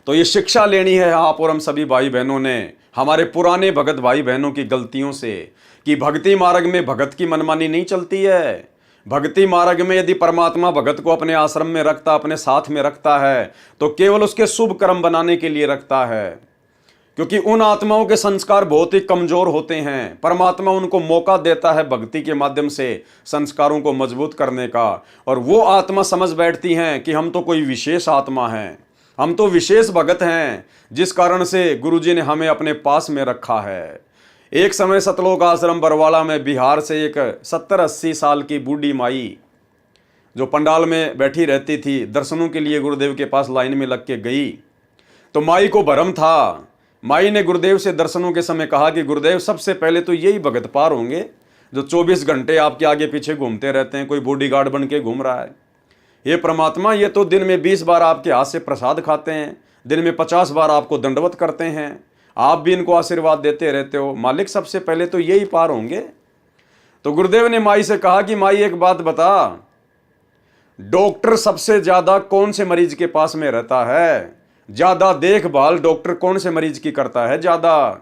तो ये शिक्षा लेनी है आप और हम सभी भाई बहनों ने, हमारे पुराने भगत भाई बहनों की गलतियों से, कि भक्ति मार्ग में भगत की मनमानी नहीं चलती है। भक्ति मार्ग में यदि परमात्मा भगत को अपने आश्रम में रखता, अपने साथ में रखता है, तो केवल उसके शुभ कर्म बनाने के लिए रखता है। क्योंकि उन आत्माओं के संस्कार बहुत ही कमजोर होते हैं। परमात्मा उनको मौका देता है भक्ति के माध्यम से संस्कारों को मजबूत करने का, और वो आत्मा समझ बैठती हैं कि हम तो कोई विशेष आत्मा हैं, हम तो विशेष भगत हैं, जिस कारण से गुरुजी ने हमें अपने पास में रखा है। एक समय सतलोक आश्रम बरवाला में बिहार से एक 70-80 साल की बूढ़ी माई, जो पंडाल में बैठी रहती थी, दर्शनों के लिए गुरुदेव के पास लाइन में लग के गई। तो माई को भरम था। माई ने गुरुदेव से दर्शनों के समय कहा कि गुरुदेव, सबसे पहले तो यही भगत पार होंगे जो 24 घंटे आपके आगे पीछे घूमते रहते हैं, कोई बॉडीगार्ड बन के घूम रहा है। ये परमात्मा, ये तो दिन में 20 बार आपके हाथ से प्रसाद खाते हैं, दिन में 50 बार आपको दंडवत करते हैं, आप भी इनको आशीर्वाद देते रहते हो। मालिक, सबसे पहले तो यही पार होंगे। तो गुरुदेव ने माई से कहा कि माई, एक बात बता, डॉक्टर सबसे ज्यादा कौन से मरीज के पास में रहता है? ज्यादा देखभाल डॉक्टर कौन से मरीज की करता है ज्यादा?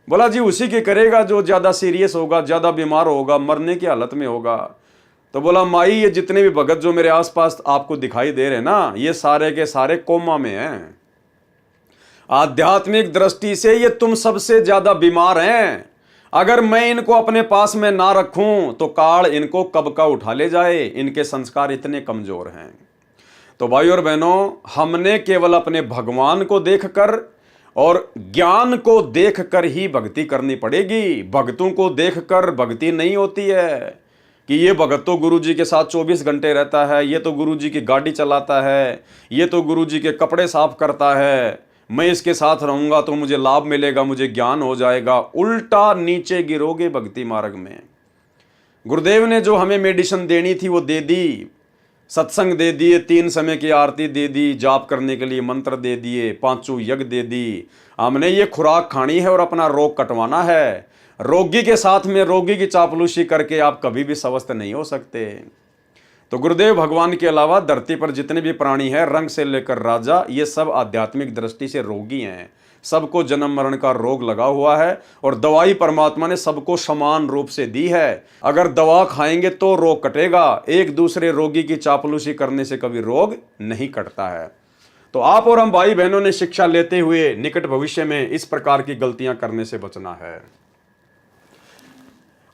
बोला जी, उसी की करेगा जो ज्यादा सीरियस होगा, ज्यादा बीमार होगा, मरने की हालत में होगा। तो बोला माई ये जितने भी भगत जो मेरे आसपास आपको दिखाई दे रहे हैं ना, ये सारे के सारे कोमा में हैं। आध्यात्मिक दृष्टि से ये तुम सबसे ज्यादा बीमार हैं। अगर मैं इनको अपने पास में ना रखूं तो काल इनको कब का उठा ले जाए। इनके संस्कार इतने कमजोर हैं। तो भाई और बहनों, हमने केवल अपने भगवान को देखकर और ज्ञान को देखकर ही भक्ति करनी पड़ेगी। भक्तों को देखकर भक्ति नहीं होती है कि ये भगत तो गुरुजी के साथ 24 घंटे रहता है, ये तो गुरुजी की गाड़ी चलाता है, ये तो गुरुजी के कपड़े साफ करता है, मैं इसके साथ रहूंगा तो मुझे लाभ मिलेगा, मुझे ज्ञान हो जाएगा। उल्टा नीचे गिरोगे भक्ति मार्ग में। गुरुदेव ने जो हमें मेडिसिन देनी थी वो दे दी, सत्संग दे दिए, 3 समय की आरती दे दी, जाप करने के लिए मंत्र दे दिए, 5 यज्ञ दे दी। हमने ये खुराक खानी है और अपना रोग कटवाना है। रोगी के साथ में रोगी की चापलूसी करके आप कभी भी स्वस्थ नहीं हो सकते। तो गुरुदेव भगवान के अलावा धरती पर जितने भी प्राणी हैं, रंग से लेकर राजा, ये सब आध्यात्मिक दृष्टि से रोगी हैं। सबको जन्म मरण का रोग लगा हुआ है और दवाई परमात्मा ने सबको समान रूप से दी है। अगर दवा खाएंगे तो रोग कटेगा। एक दूसरे रोगी की चापलूसी करने से कभी रोग नहीं कटता है। तो आप और हम भाई बहनों ने शिक्षा लेते हुए निकट भविष्य में इस प्रकार की गलतियां करने से बचना है।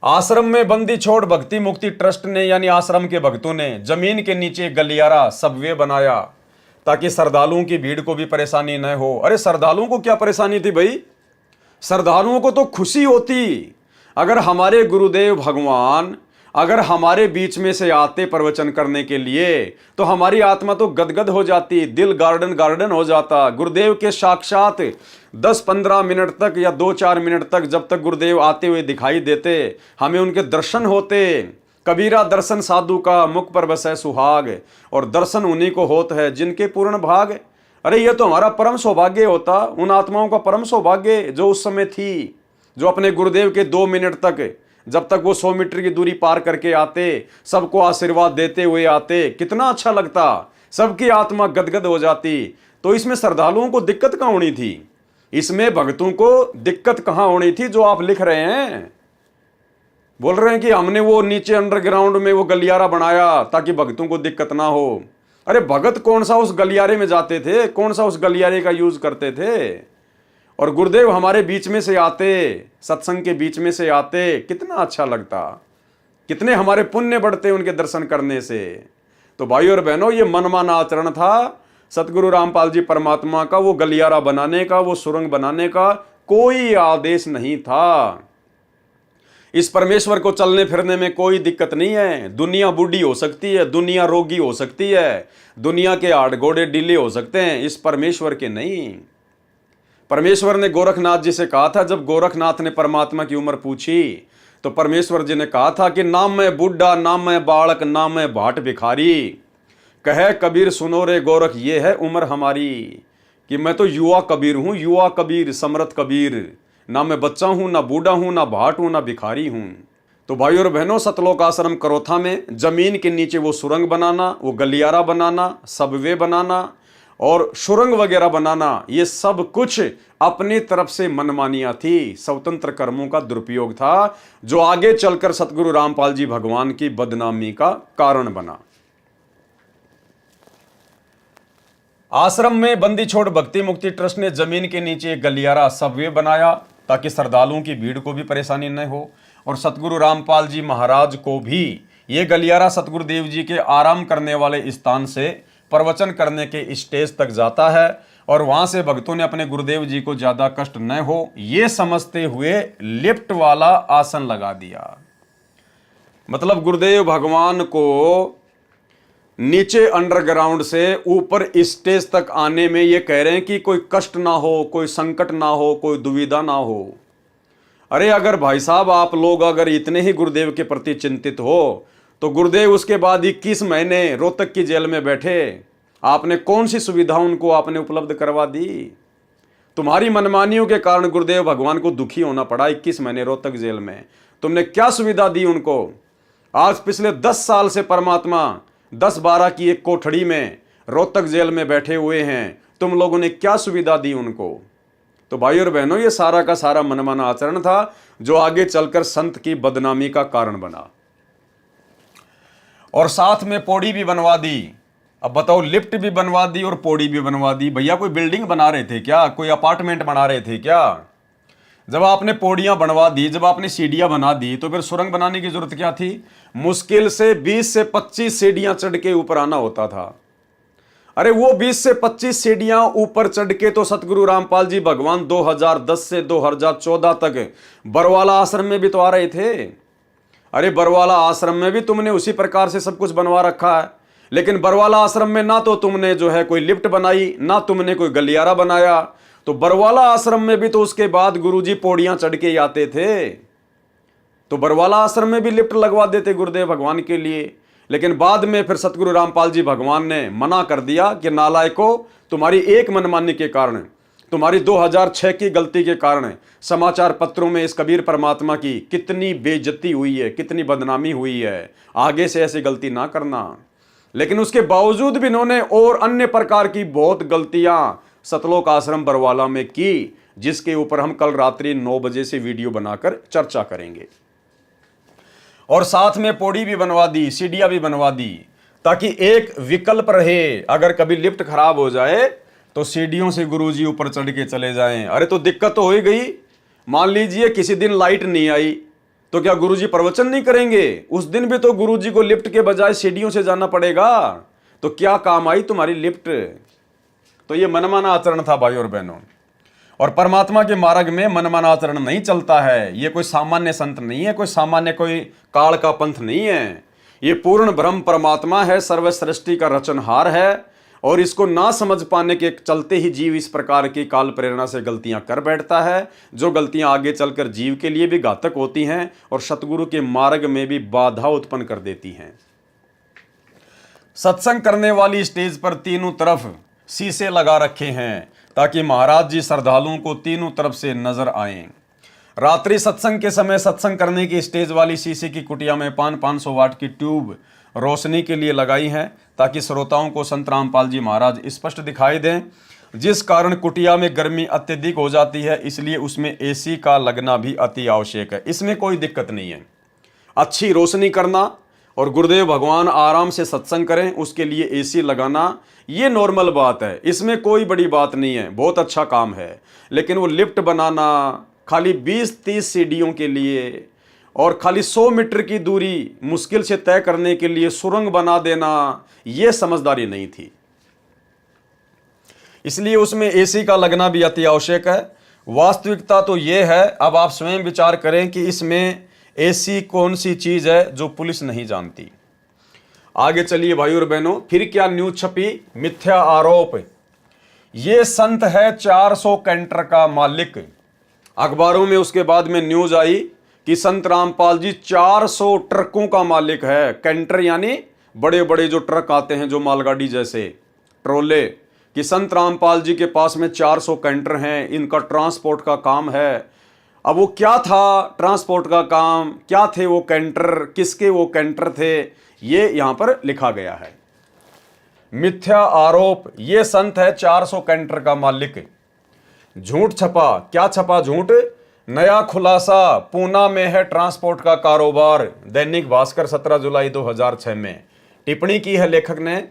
आश्रम में बंदी छोड़ भक्ति मुक्ति ट्रस्ट ने यानी आश्रम के भक्तों ने जमीन के नीचे गलियारा सबवे बनाया ताकि श्रद्धालुओं की भीड़ को भी परेशानी न हो। अरे श्रद्धालुओं को क्या परेशानी थी भाई? श्रद्धालुओं को तो खुशी होती अगर हमारे गुरुदेव भगवान अगर हमारे बीच में से आते प्रवचन करने के लिए, तो हमारी आत्मा तो गदगद हो जाती, दिल गार्डन गार्डन हो जाता। गुरुदेव के साक्षात 10-15 मिनट तक या 2-4 मिनट तक जब तक गुरुदेव आते हुए दिखाई देते, हमें उनके दर्शन होते। कबीरा दर्शन साधु का मुख पर बसे सुहाग, और दर्शन उन्हीं को होत है जिनके पूर्ण भाग। अरे ये तो हमारा परम सौभाग्य होता, उन आत्माओं का परम सौभाग्य जो उस समय थी, जो अपने गुरुदेव के 2 मिनट तक, जब तक वो 100 मीटर की दूरी पार करके आते, सबको आशीर्वाद देते हुए आते, कितना अच्छा लगता, सबकी आत्मा गदगद हो जाती। तो इसमें श्रद्धालुओं को दिक्कत कहाँ होनी थी? इसमें भक्तों को दिक्कत कहाँ होनी थी जो आप लिख रहे हैं? बोल रहे हैं कि हमने वो नीचे अंडरग्राउंड में वो गलियारा बनाया ताकि भक्तों को दिक्कत ना हो। अरे भगत कौन सा उस गलियारे में जाते थे? कौन सा उस गलियारे का यूज करते थे? और गुरुदेव हमारे बीच में से आते, सत्संग के बीच में से आते, कितना अच्छा लगता, कितने हमारे पुण्य बढ़ते उनके दर्शन करने से। तो भाई और बहनों, ये मनमाना आचरण था सतगुरु रामपाल जी परमात्मा का। वो गलियारा बनाने का, वो सुरंग बनाने का कोई आदेश नहीं था। इस परमेश्वर को चलने फिरने में कोई दिक्कत नहीं है। दुनिया बूढ़ी हो सकती है, दुनिया रोगी हो सकती है, दुनिया के हाड़ गोड़े ढीले हो सकते हैं, इस परमेश्वर के नहीं। परमेश्वर ने गोरखनाथ जी से कहा था, जब गोरखनाथ ने परमात्मा की उम्र पूछी तो परमेश्वर जी ने कहा था कि ना मैं बूढ़ा, ना मैं बालक, ना मैं भाट भिखारी, कहे कबीर सुनो रे गोरख ये है उम्र हमारी, कि मैं तो युवा कबीर हूं, युवा कबीर समर्थ कबीर, ना मैं बच्चा हूं, ना बूढ़ा हूं, ना भाट हूं, ना भिखारी हूं। तो भाई और बहनों, सतलोक आश्रम करोथा में जमीन के नीचे वो सुरंग बनाना, वो गलियारा बनाना, सबवे बनाना और सुरंग वगैरह बनाना, ये सब कुछ अपनी तरफ से मनमानियां थी, स्वतंत्र कर्मों का दुरुपयोग था, जो आगे चलकर सतगुरु रामपाल जी भगवान की बदनामी का कारण बना। आश्रम में बंदी छोड़ भक्ति मुक्ति ट्रस्ट ने जमीन के नीचे एक गलियारा सबवे बनाया ताकि श्रद्धालुओं की भीड़ को भी परेशानी न हो, और सतगुरु रामपाल जी महाराज को भी ये गलियारा सतगुरुदेव जी के आराम करने वाले स्थान से प्रवचन करने के स्टेज तक जाता है, और वहां से भक्तों ने अपने गुरुदेव जी को ज्यादा कष्ट न हो ये समझते हुए लिफ्ट वाला आसन लगा दिया। मतलब गुरुदेव भगवान को नीचे अंडरग्राउंड से ऊपर स्टेज तक आने में ये कह रहे हैं कि कोई कष्ट ना हो, कोई संकट ना हो, कोई दुविधा ना हो। अरे अगर भाई साहब आप लोग अगर इतने ही गुरुदेव के प्रति चिंतित हो, तो गुरुदेव उसके बाद 21 महीने रोहतक की जेल में बैठे, आपने कौन सी सुविधा उनको आपने उपलब्ध करवा दी? तुम्हारी मनमानियों के कारण गुरुदेव भगवान को दुखी होना पड़ा 21 महीने रोहतक जेल में। तुमने क्या सुविधा दी उनको? आज पिछले 10 साल से परमात्मा 10-12 की एक कोठड़ी में रोहतक जेल में बैठे हुए हैं, तुम लोगों ने क्या सुविधा दी उनको? तो भाई और बहनों, ये सारा का सारा मनमाना आचरण था जो आगे चलकर संत की बदनामी का कारण बना। और साथ में पौड़ी भी बनवा दी। अब बताओ, लिफ्ट भी बनवा दी और पौड़ी भी बनवा दी। भैया कोई बिल्डिंग बना रहे थे क्या? कोई अपार्टमेंट बना रहे थे क्या? जब आपने पौड़ियां बनवा दी, जब आपने सीढ़ियां बना दी, तो फिर सुरंग बनाने की जरूरत क्या थी? मुश्किल से 20 से 25 सीढ़ियां चढ़ के ऊपर आना होता था। अरे वो 20 से 25 सीढ़ियां ऊपर चढ़ के तो सतगुरु रामपाल जी भगवान 2010 से 2014 तक बरवाला आश्रम में भी तो आ रहे थे। अरे बरवाला आश्रम में भी तुमने उसी प्रकार से सब कुछ बनवा रखा है, लेकिन बरवाला आश्रम में ना तो तुमने जो है कोई लिफ्ट बनाई, ना तुमने कोई गलियारा बनाया। तो बरवाला आश्रम में भी तो उसके बाद गुरुजी पौड़ियां चढ़ के आते थे, तो बरवाला आश्रम में भी लिफ्ट लगवा देते गुरुदेव भगवान के लिए। लेकिन बाद में फिर सतगुरु रामपाल जी भगवान ने मना कर दिया कि नालायकों, तुम्हारी एक मनमानी के कारण, तुम्हारी 2006 की गलती के कारण समाचार पत्रों में इस कबीर परमात्मा की कितनी बेइज्जती हुई है, कितनी बदनामी हुई है। आगे से ऐसी गलती ना करना। लेकिन उसके बावजूद भी इन्होंने और अन्य प्रकार की बहुत गलतियां सतलोक आश्रम बरवाला में की, जिसके ऊपर हम कल रात्रि 9 बजे से वीडियो बनाकर चर्चा करेंगे। और साथ में पौड़ी भी बनवा दी, सीढ़ियां भी बनवा दी, ताकि एक विकल्प रहे। अगर कभी लिफ्ट खराब हो जाए तो सीढ़ियों से गुरुजी ऊपर चढ़ के चले जाएं। अरे तो दिक्कत तो हो ही गई। मान लीजिए किसी दिन लाइट नहीं आई, तो क्या गुरुजी प्रवचन नहीं करेंगे? उस दिन भी तो गुरुजी को लिफ्ट के बजाय सीढ़ियों से जाना पड़ेगा। तो क्या काम आई तुम्हारी लिफ्ट? तो ये मनमाना आचरण था भाई और बहनों। और परमात्मा के मार्ग में मनमाना आचरण नहीं चलता है। ये कोई सामान्य संत नहीं है, कोई सामान्य कोई काल का पंथ नहीं है। ये पूर्ण ब्रह्म परमात्मा है, सर्व सृष्टि का रचनहार है। और इसको ना समझ पाने के चलते ही जीव इस प्रकार की काल प्रेरणा से गलतियां कर बैठता है, जो गलतियां आगे चलकर जीव के लिए भी घातक होती हैं और सतगुरु के मार्ग में भी बाधा उत्पन्न कर देती हैं। सत्संग करने वाली स्टेज पर तीनों तरफ शीशे लगा रखे हैं, ताकि महाराज जी श्रद्धालुओं को तीनों तरफ से नजर आए। रात्रि सत्संग के समय सत्संग करने की स्टेज वाली शीशे की कुटिया में 500 वाट की ट्यूब रोशनी के लिए लगाई है, ताकि श्रोताओं को संत रामपाल जी महाराज स्पष्ट दिखाई दें। जिस कारण कुटिया में गर्मी अत्यधिक हो जाती है, इसलिए उसमें एसी का लगना भी अति आवश्यक है। इसमें कोई दिक्कत नहीं है। अच्छी रोशनी करना और गुरुदेव भगवान आराम से सत्संग करें, उसके लिए एसी लगाना, ये नॉर्मल बात है। इसमें कोई बड़ी बात नहीं है, बहुत अच्छा काम है। लेकिन वो लिफ्ट बनाना खाली 20-30 सीढ़ियों के लिए और खाली 100 मीटर की दूरी मुश्किल से तय करने के लिए सुरंग बना देना, यह समझदारी नहीं थी। इसलिए उसमें एसी का लगना भी अति आवश्यक है। वास्तविकता तो यह है, अब आप स्वयं विचार करें कि इसमें एसी कौन सी चीज है जो पुलिस नहीं जानती। आगे चलिए भाई और बहनों, फिर क्या न्यूज छपी? मिथ्या आरोप। यह संत है 400 कैंटर का मालिक। अखबारों में उसके बाद में न्यूज आई कि संत रामपाल जी 400 ट्रकों का मालिक है। कैंटर यानी बड़े बड़े जो ट्रक आते हैं, जो मालगाड़ी जैसे ट्रोले, कि संत रामपाल जी के पास में 400 कैंटर हैं, इनका ट्रांसपोर्ट का काम है। अब वो क्या था ट्रांसपोर्ट का काम, क्या थे वो कैंटर, किसके वो कैंटर थे, ये यहां पर लिखा गया है। मिथ्या आरोप, ये संत है 400 कैंटर का मालिक। झूठ छपा। क्या छपा झूठ? नया खुलासा, पूना में है ट्रांसपोर्ट का कारोबार। दैनिक भास्कर 17 जुलाई 2006 में टिप्पणी की है लेखक ने।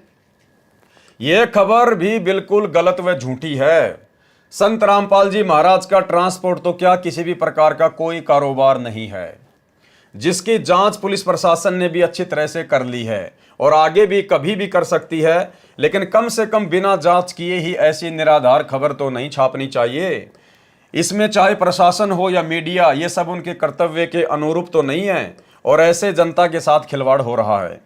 यह खबर भी बिल्कुल गलत व झूठी है। संत रामपाल जी महाराज का ट्रांसपोर्ट तो क्या किसी भी प्रकार का कोई कारोबार नहीं है, जिसकी जांच पुलिस प्रशासन ने भी अच्छी तरह से कर ली है और आगे भी कभी भी कर सकती है। लेकिन कम से कम बिना जांच किए ही ऐसी निराधार खबर तो नहीं छापनी चाहिए। इसमें चाहे प्रशासन हो या मीडिया, ये सब उनके कर्तव्य के अनुरूप तो नहीं है और ऐसे जनता के साथ खिलवाड़ हो रहा है।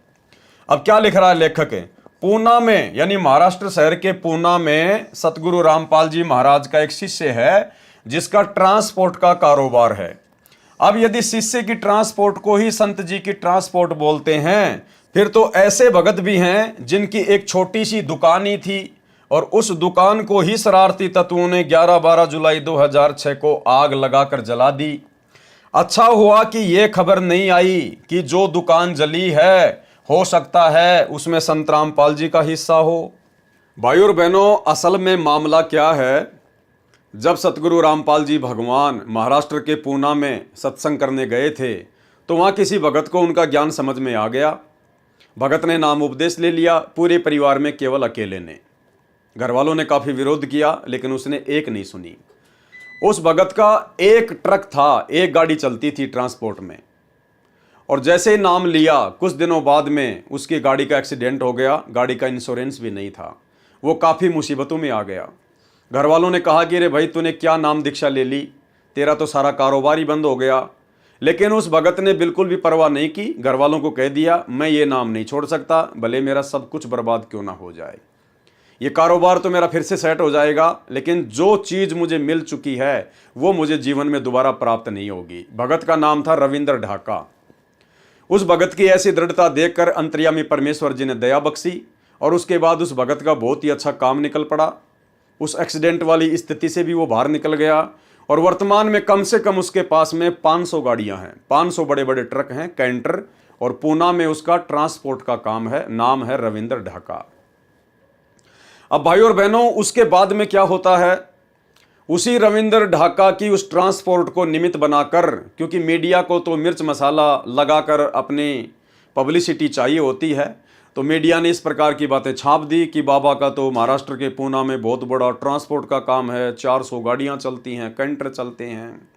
अब क्या लिख रहा है लेखक? पूना में, यानी महाराष्ट्र शहर के पूना में सतगुरु रामपाल जी महाराज का एक शिष्य है, जिसका ट्रांसपोर्ट का कारोबार है। अब यदि शिष्य की ट्रांसपोर्ट को ही संत जी की ट्रांसपोर्ट बोलते हैं, फिर तो ऐसे भगत भी हैं जिनकी एक छोटी सी दुकान ही थी और उस दुकान को ही शरारती तत्वों ने 11-12 जुलाई 2006 को आग लगाकर जला दी। अच्छा हुआ कि यह खबर नहीं आई कि जो दुकान जली है, हो सकता है उसमें संत रामपाल जी का हिस्सा हो। भाई और बहनों, असल में मामला क्या है, जब सतगुरु रामपाल जी भगवान महाराष्ट्र के पूना में सत्संग करने गए थे, तो वहाँ किसी भगत को उनका ज्ञान समझ में आ गया भगत ने नाम उपदेश ले लिया, पूरे परिवार में केवल अकेले ने। घर वालों ने काफ़ी विरोध किया लेकिन उसने एक नहीं सुनी। उस भगत का एक ट्रक था, एक गाड़ी चलती थी ट्रांसपोर्ट में, और जैसे ही नाम लिया कुछ दिनों बाद में उसकी गाड़ी का एक्सीडेंट हो गया। गाड़ी का इंश्योरेंस भी नहीं था, वो काफ़ी मुसीबतों में आ गया। घर वालों ने कहा कि अरे भाई तूने क्या नाम दीक्षा ले ली, तेरा तो सारा कारोबार ही बंद हो गया। लेकिन उस भगत ने बिल्कुल भी परवाह नहीं की। घर वालों को कह दिया मैं ये नाम नहीं छोड़ सकता, भले मेरा सब कुछ बर्बाद क्यों ना हो जाए। ये कारोबार तो मेरा फिर से सेट हो जाएगा, लेकिन जो चीज़ मुझे मिल चुकी है वो मुझे जीवन में दोबारा प्राप्त नहीं होगी। भगत का नाम था रविंद्र ढाका। उस भगत की ऐसी दृढ़ता देखकर अंतर्यामी परमेश्वर जी ने दया बख्शी और उसके बाद उस भगत का बहुत ही अच्छा काम निकल पड़ा। उस एक्सीडेंट वाली स्थिति से भी वो बाहर निकल गया और वर्तमान में कम से कम उसके पास में 500 गाड़ियां हैं, 500 बड़े बड़े ट्रक हैं, कैंटर, और पूना में उसका ट्रांसपोर्ट का काम है। नाम है रविंद्र ढाका। अब भाई और बहनों, उसके बाद में क्या होता है, उसी रविंद्र ढाका की उस ट्रांसपोर्ट को निमित्त बनाकर, क्योंकि मीडिया को तो मिर्च मसाला लगाकर अपनी पब्लिसिटी चाहिए होती है, तो मीडिया ने इस प्रकार की बातें छाप दी कि बाबा का तो महाराष्ट्र के पूना में बहुत बड़ा ट्रांसपोर्ट का काम है, 400 गाड़ियां चलती हैं, कैंटर चलते हैं।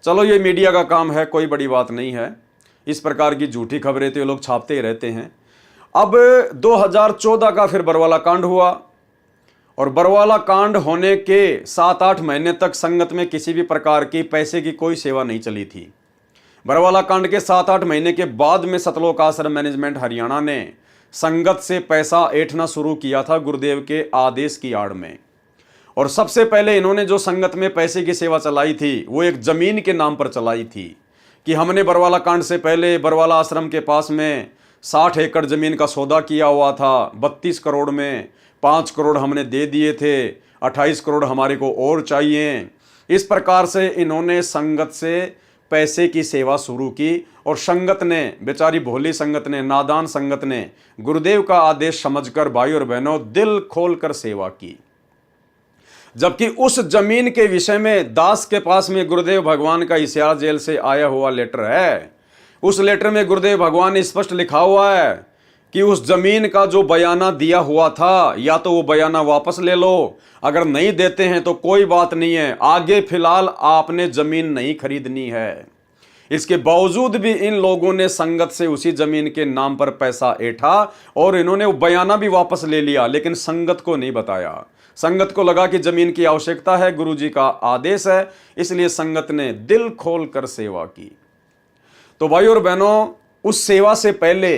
चलो ये मीडिया का काम है, कोई बड़ी बात नहीं है। इस प्रकार की झूठी खबरें तो ये लोग छापते ही रहते हैं। अब 2014 का फिर बरवाला कांड हुआ और बरवाला कांड होने के 7-8 महीने तक संगत में किसी भी प्रकार की पैसे की कोई सेवा नहीं चली थी। बरवाला कांड के 7-8 महीने के बाद में सतलोक आश्रम मैनेजमेंट हरियाणा ने संगत से पैसा ऐंठना शुरू किया था गुरुदेव के आदेश की आड़ में। और सबसे पहले इन्होंने जो संगत में पैसे की सेवा चलाई थी वो एक जमीन के नाम पर चलाई थी कि हमने बरवाला कांड से पहले बरवाला आश्रम के पास में 60 एकड़ जमीन का सौदा किया हुआ था। 32 करोड़ में 5 करोड़ हमने दे दिए थे, 28 करोड़ हमारे को और चाहिए। इस प्रकार से इन्होंने संगत से पैसे की सेवा शुरू की और संगत ने, बेचारी भोली संगत ने, नादान संगत ने गुरुदेव का आदेश समझकर भाई और बहनों दिल खोलकर सेवा की। जबकि उस जमीन के विषय में दास के पास में गुरुदेव भगवान का हिसार जेल से आया हुआ लेटर है। उस लेटर में गुरुदेव भगवान ने स्पष्ट लिखा हुआ है कि उस जमीन का जो बयाना दिया हुआ था या तो वो बयाना वापस ले लो, अगर नहीं देते हैं तो कोई बात नहीं है, आगे फिलहाल आपने जमीन नहीं खरीदनी है। इसके बावजूद भी इन लोगों ने संगत से उसी जमीन के नाम पर पैसा ऐंठा और इन्होंने वो बयाना भी वापस ले लिया, लेकिन संगत को नहीं बताया। संगत को लगा कि जमीन की आवश्यकता है, गुरुजी का आदेश है, इसलिए संगत ने दिल खोलकर सेवा की। तो भाई और बहनों, उस सेवा से पहले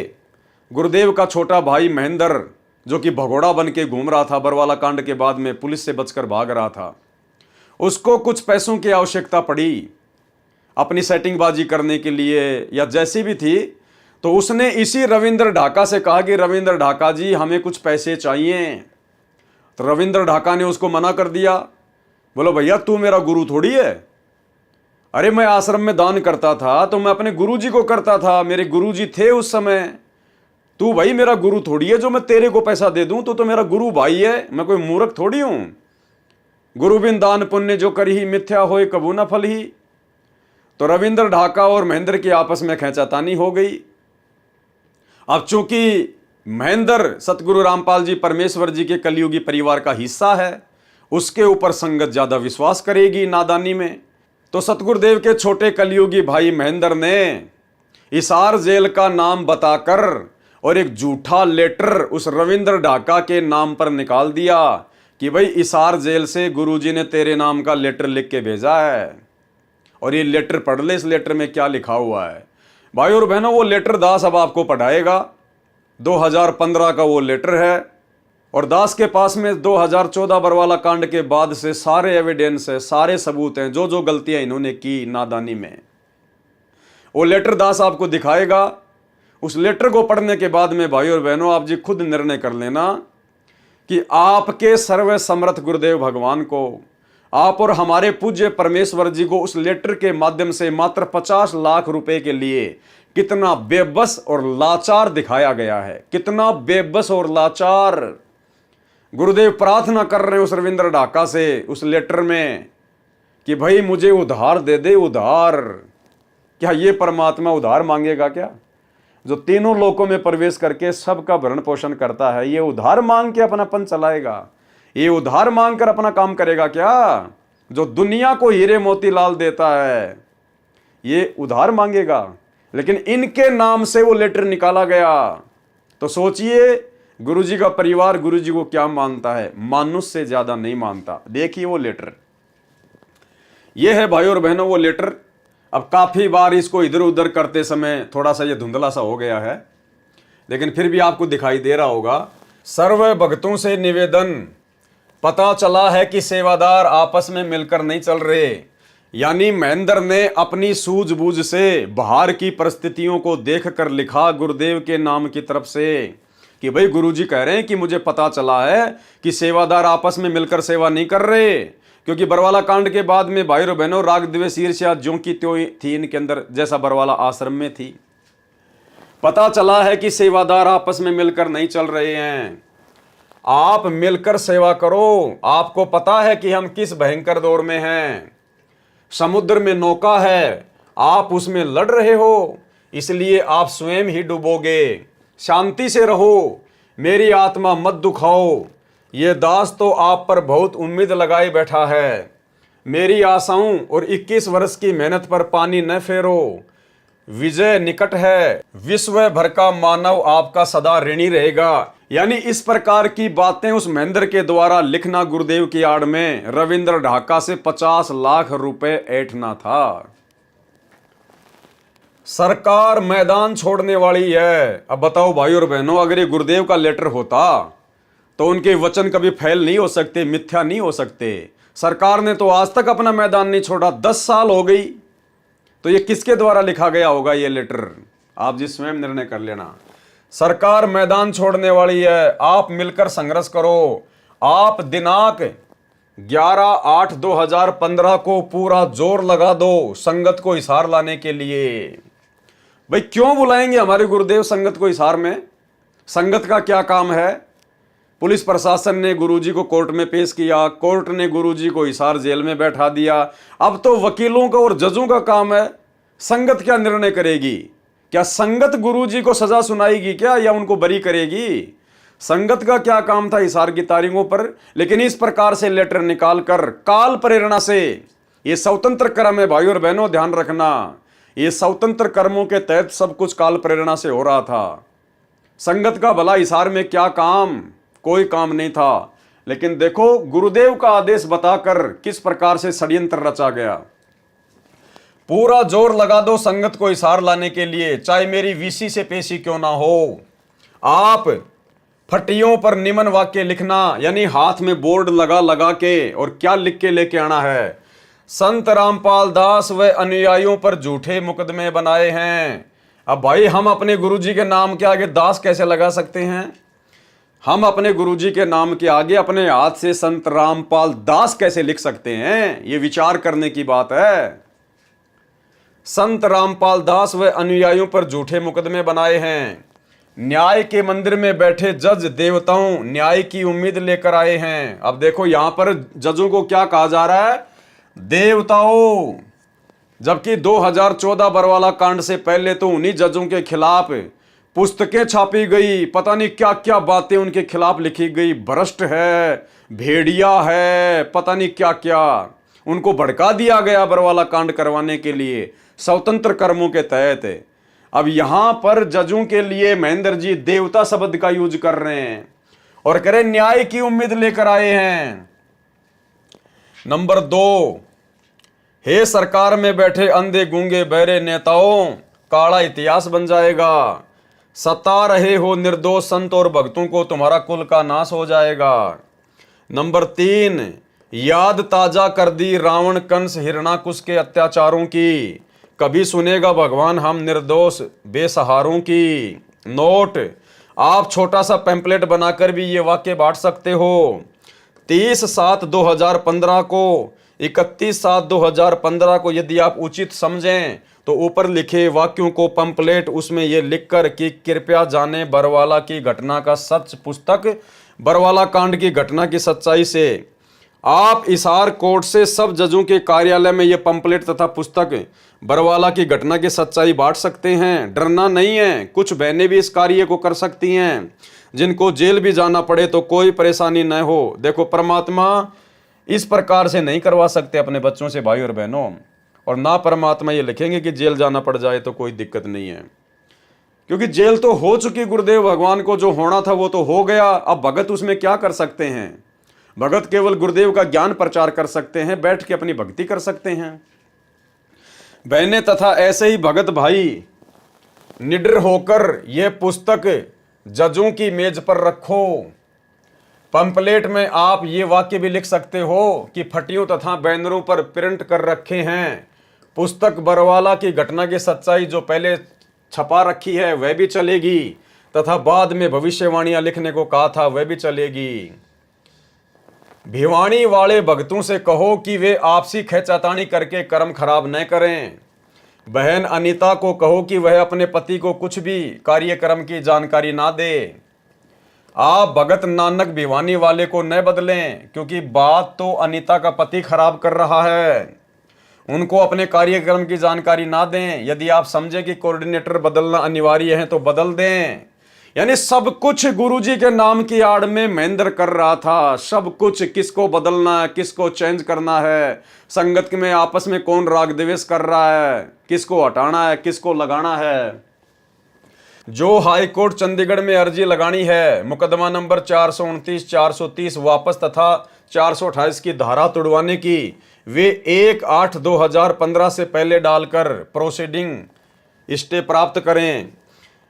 गुरुदेव का छोटा भाई महेंद्र, जो कि भगोड़ा बन के घूम रहा था, बरवाला कांड के बाद में पुलिस से बचकर भाग रहा था, उसको कुछ पैसों की आवश्यकता पड़ी अपनी सेटिंगबाजी करने के लिए या जैसी भी थी। तो उसने इसी रविंद्र ढाका से कहा कि रविंद्र ढाका जी हमें कुछ पैसे चाहिए। तो रविंद्र ढाका ने उसको मना कर दिया। बोलो भैया तू मेरा गुरु थोड़ी है। अरे मैं आश्रम में दान करता था तो मैं अपने गुरुजी को करता था, मेरे गुरुजी थे उस समय। तू भाई मेरा गुरु थोड़ी है जो मैं तेरे को पैसा दे दूं, तो मेरा गुरु भाई है, मैं कोई मूर्ख थोड़ी हूं। गुरु बिन दान पुण्य जो करी ही मिथ्या होए कबू न फल ही। तो रविंद्र ढाका और महेंद्र की आपस में खींचातानी हो गई। अब चूंकि महेंद्र सतगुरु रामपाल जी परमेश्वर जी के कलयुगी परिवार का हिस्सा है, उसके ऊपर संगत ज्यादा विश्वास करेगी नादानी में। तो सतगुरुदेव के छोटे कलयुगी भाई महेंद्र ने हिसार जेल का नाम बताकर और एक झूठा लेटर उस रविंद्र ढाका के नाम पर निकाल दिया कि भाई हिसार जेल से गुरुजी ने तेरे नाम का लेटर लिख के भेजा है और ये लेटर पढ़ ले। इस लेटर में क्या लिखा हुआ है भाई और बहनों, वो लेटर दास अब आपको पढ़ाएगा। 2015 का वो लेटर है और दास के पास में 2014 बरवाला कांड के बाद से सारे एविडेंस है, सारे सबूत हैं, जो जो गलतियां इन्होंने की नादानी में, वो लेटर दास आपको दिखाएगा। उस लेटर को पढ़ने के बाद में भाई और बहनों आप जी खुद निर्णय कर लेना कि आपके सर्व समर्थ गुरुदेव भगवान को, आप और हमारे पूज्य परमेश्वर जी को उस लेटर के माध्यम से मात्र 50 लाख रुपए के लिए कितना बेबस और लाचार दिखाया गया है। कितना बेबस और लाचार। गुरुदेव प्रार्थना कर रहे हैं उस रविंद्र ढाका से उस लेटर में कि भाई मुझे उधार दे दे, उधार। क्या ये परमात्मा उधार मांगेगा क्या? जो तीनों लोकों में प्रवेश करके सबका भरण पोषण करता है, ये उधार मांग के अपनापन चलाएगा? ये उधार मांग कर अपना काम करेगा क्या? जो दुनिया को हीरे मोती लाल देता है, ये उधार मांगेगा? लेकिन इनके नाम से वो लेटर निकाला गया। तो सोचिए गुरुजी का परिवार गुरुजी को क्या मानता है? मानुष से ज्यादा नहीं मानता। देखिए वो लेटर, ये है भाई और बहनों वो लेटर। अब काफी बार इसको इधर उधर करते समय थोड़ा सा ये धुंधला सा हो गया है, लेकिन फिर भी आपको दिखाई दे रहा होगा। सर्व भक्तों से निवेदन, पता चला है कि सेवादार आपस में मिलकर नहीं चल रहे। यानी महेंद्र ने अपनी सूझबूझ से बाहर की परिस्थितियों को देखकर लिखा गुरुदेव के नाम की तरफ से कि भाई गुरुजी कह रहे हैं कि मुझे पता चला है कि सेवादार आपस में मिलकर सेवा नहीं कर रहे। क्योंकि बरवाला कांड के बाद में भाई और बहनों राग द्वेष ईर्ष्या ज्यों की त्यों थी इनके अंदर, जैसा बरवाला आश्रम में थी। पता चला है कि सेवादार आपस में मिलकर नहीं चल रहे हैं। आप मिलकर सेवा करो। आपको पता है कि हम किस भयंकर दौर में हैं। समुद्र में नौका है, आप उसमें लड़ रहे हो, इसलिए आप स्वयं ही डूबोगे। शांति से रहो, मेरी आत्मा मत दुखाओ। ये दास तो आप पर बहुत उम्मीद लगाए बैठा है। मेरी आशाओं और 21 वर्ष की मेहनत पर पानी न फेरो। विजय निकट है, विश्व भर का मानव आपका सदा ऋणी रहेगा। यानी इस प्रकार की बातें उस महेंद्र के द्वारा लिखना गुरुदेव की आड़ में रविंद्र ढाका से 50 लाख रुपए ऐंठना था। सरकार मैदान छोड़ने वाली है। अब बताओ भाई और बहनों, अगर ये गुरुदेव का लेटर होता तो उनके वचन कभी फैल नहीं हो सकते, मिथ्या नहीं हो सकते। सरकार ने तो आज तक अपना मैदान नहीं छोड़ा, 10 साल हो गई। तो ये किसके द्वारा लिखा गया होगा ये लेटर? आप जी स्वयं निर्णय कर लेना। सरकार मैदान छोड़ने वाली है, आप मिलकर संघर्ष करो। आप दिनांक 11/8/2015 को पूरा जोर लगा दो संगत को हिसार लाने के लिए। भाई क्यों बुलाएंगे हमारे गुरुदेव संगत को हिसार में? संगत का क्या काम है? पुलिस प्रशासन ने गुरुजी को कोर्ट में पेश किया, कोर्ट ने गुरुजी को हिसार जेल में बैठा दिया। अब तो वकीलों का और जजों का काम है। संगत क्या निर्णय करेगी? क्या संगत गुरुजी को सजा सुनाएगी क्या, या उनको बरी करेगी? संगत का क्या काम था हिसार की तारीखों पर? लेकिन इस प्रकार से लेटर निकालकर काल प्रेरणा से, ये स्वतंत्र कर्म है भाई और बहनों, ध्यान रखना। ये स्वतंत्र कर्मों के तहत सब कुछ काल प्रेरणा से हो रहा था। संगत का भला हिसार में क्या काम? कोई काम नहीं था। लेकिन देखो गुरुदेव का आदेश बताकर किस प्रकार से षड्यंत्र रचा गया। पूरा जोर लगा दो संगत को हिसार लाने के लिए, चाहे मेरी वीसी से पेशी क्यों ना हो। आप फटियों पर निमन वाक्य लिखना, यानी हाथ में बोर्ड लगा लगा के, और क्या लिख के लेके आना है? संत रामपाल दास व अनुयायियों पर झूठे मुकदमे बनाए हैं। अब भाई हम अपने गुरुजी के नाम के आगे दास कैसे लगा सकते हैं? हम अपने गुरुजी के नाम के आगे अपने हाथ से संत रामपाल दास कैसे लिख सकते हैं? ये विचार करने की बात है। संत रामपाल दास व अनुयायियों पर झूठे मुकदमे बनाए हैं। न्याय के मंदिर में बैठे जज देवताओं न्याय की उम्मीद लेकर आए हैं। अब देखो यहां पर जजों को क्या कहा जा रहा है? देवताओं। जबकि 2014 बरवाला कांड से पहले तो उन्हीं जजों के खिलाफ पुस्तकें छापी गई, पता नहीं क्या क्या बातें उनके खिलाफ लिखी गई। भ्रष्ट है, भेड़िया है, पता नहीं क्या क्या उनको भड़का दिया गया बरवाला कांड करवाने के लिए स्वतंत्र कर्मों के तहत। अब यहां पर जजों के लिए महेंद्र जी देवता शब्द का यूज कर रहे हैं और कह रहे न्याय की उम्मीद लेकर आए हैं। नंबर 2, हे सरकार में बैठे अंधे गूंगे बहरे नेताओं, काला इतिहास बन जाएगा। सता रहे हो निर्दोष संत और भक्तों को, तुम्हारा कुल का नाश हो जाएगा। नंबर 3, याद ताजा कर दी रावण कंस हिरणाकुश के अत्याचारों की, कभी सुनेगा भगवान हम निर्दोष बेसहारों की। नोट, आप छोटा सा पैम्पलेट बनाकर भी ये वाक्य बांट सकते हो। 30/7/2015 को, 31/7/2015 को यदि आप उचित समझें तो ऊपर लिखे वाक्यों को पंपलेट उसमें यह लिखकर कि कृपया जाने बरवाला की घटना का सच, पुस्तक बरवाला कांड की घटना की सच्चाई से आप हिसार कोर्ट से सब जजों के कार्यालय में ये पंपलेट तथा पुस्तक बरवाला की घटना की सच्चाई बांट सकते हैं। डरना नहीं है, कुछ बहनें भी इस कार्य को कर सकती हैं। जिनको जेल भी जाना पड़े तो कोई परेशानी न हो। देखो, परमात्मा इस प्रकार से नहीं करवा सकते अपने बच्चों से भाई और बहनों, और ना परमात्मा ये लिखेंगे कि जेल जाना पड़ जाए तो कोई दिक्कत नहीं है, क्योंकि जेल तो हो चुकी। गुरुदेव भगवान को जो होना था वो तो हो गया। अब भगत उसमें क्या कर सकते हैं? भगत केवल गुरुदेव का ज्ञान प्रचार कर सकते हैं, बैठ के अपनी भक्ति कर सकते हैं। बहनें तथा ऐसे ही भगत भाई निडर होकर ये पुस्तक जजों की मेज पर रखो। पंपलेट में आप ये वाक्य भी लिख सकते हो कि फटियों तथा बैनरों पर प्रिंट कर रखे हैं। पुस्तक बरवाला की घटना की सच्चाई जो पहले छपा रखी है वह भी चलेगी, तथा बाद में भविष्यवाणियां लिखने को कहा था वह भी चलेगी। भिवानी वाले भक्तों से कहो कि वे आपसी खींचातानी करके कर्म खराब न करें। बहन अनीता को कहो कि वह अपने पति को कुछ भी कार्यक्रम की जानकारी ना दे। आप भगत नानक भिवानी वाले को न बदलें, क्योंकि बात तो अनीता का पति खराब कर रहा है। उनको अपने कार्यक्रम की जानकारी ना दें। यदि आप समझे कि कोऑर्डिनेटर बदलना अनिवार्य है तो बदल दें। यानी सब कुछ गुरुजी के नाम की आड़ में महेंद्र कर रहा था। सब कुछ किसको बदलना है, किसको चेंज करना है, संगत में आपस में कौन राग द्वेष कर रहा है, किसको हटाना है, किसको लगाना है। जो हाई कोर्ट चंडीगढ़ में अर्जी लगानी है मुकदमा नंबर 429, 430 वापस तथा 428 की धारा तुड़वाने की, वे 1/8/2015 से पहले डालकर प्रोसीडिंग स्टे प्राप्त करें।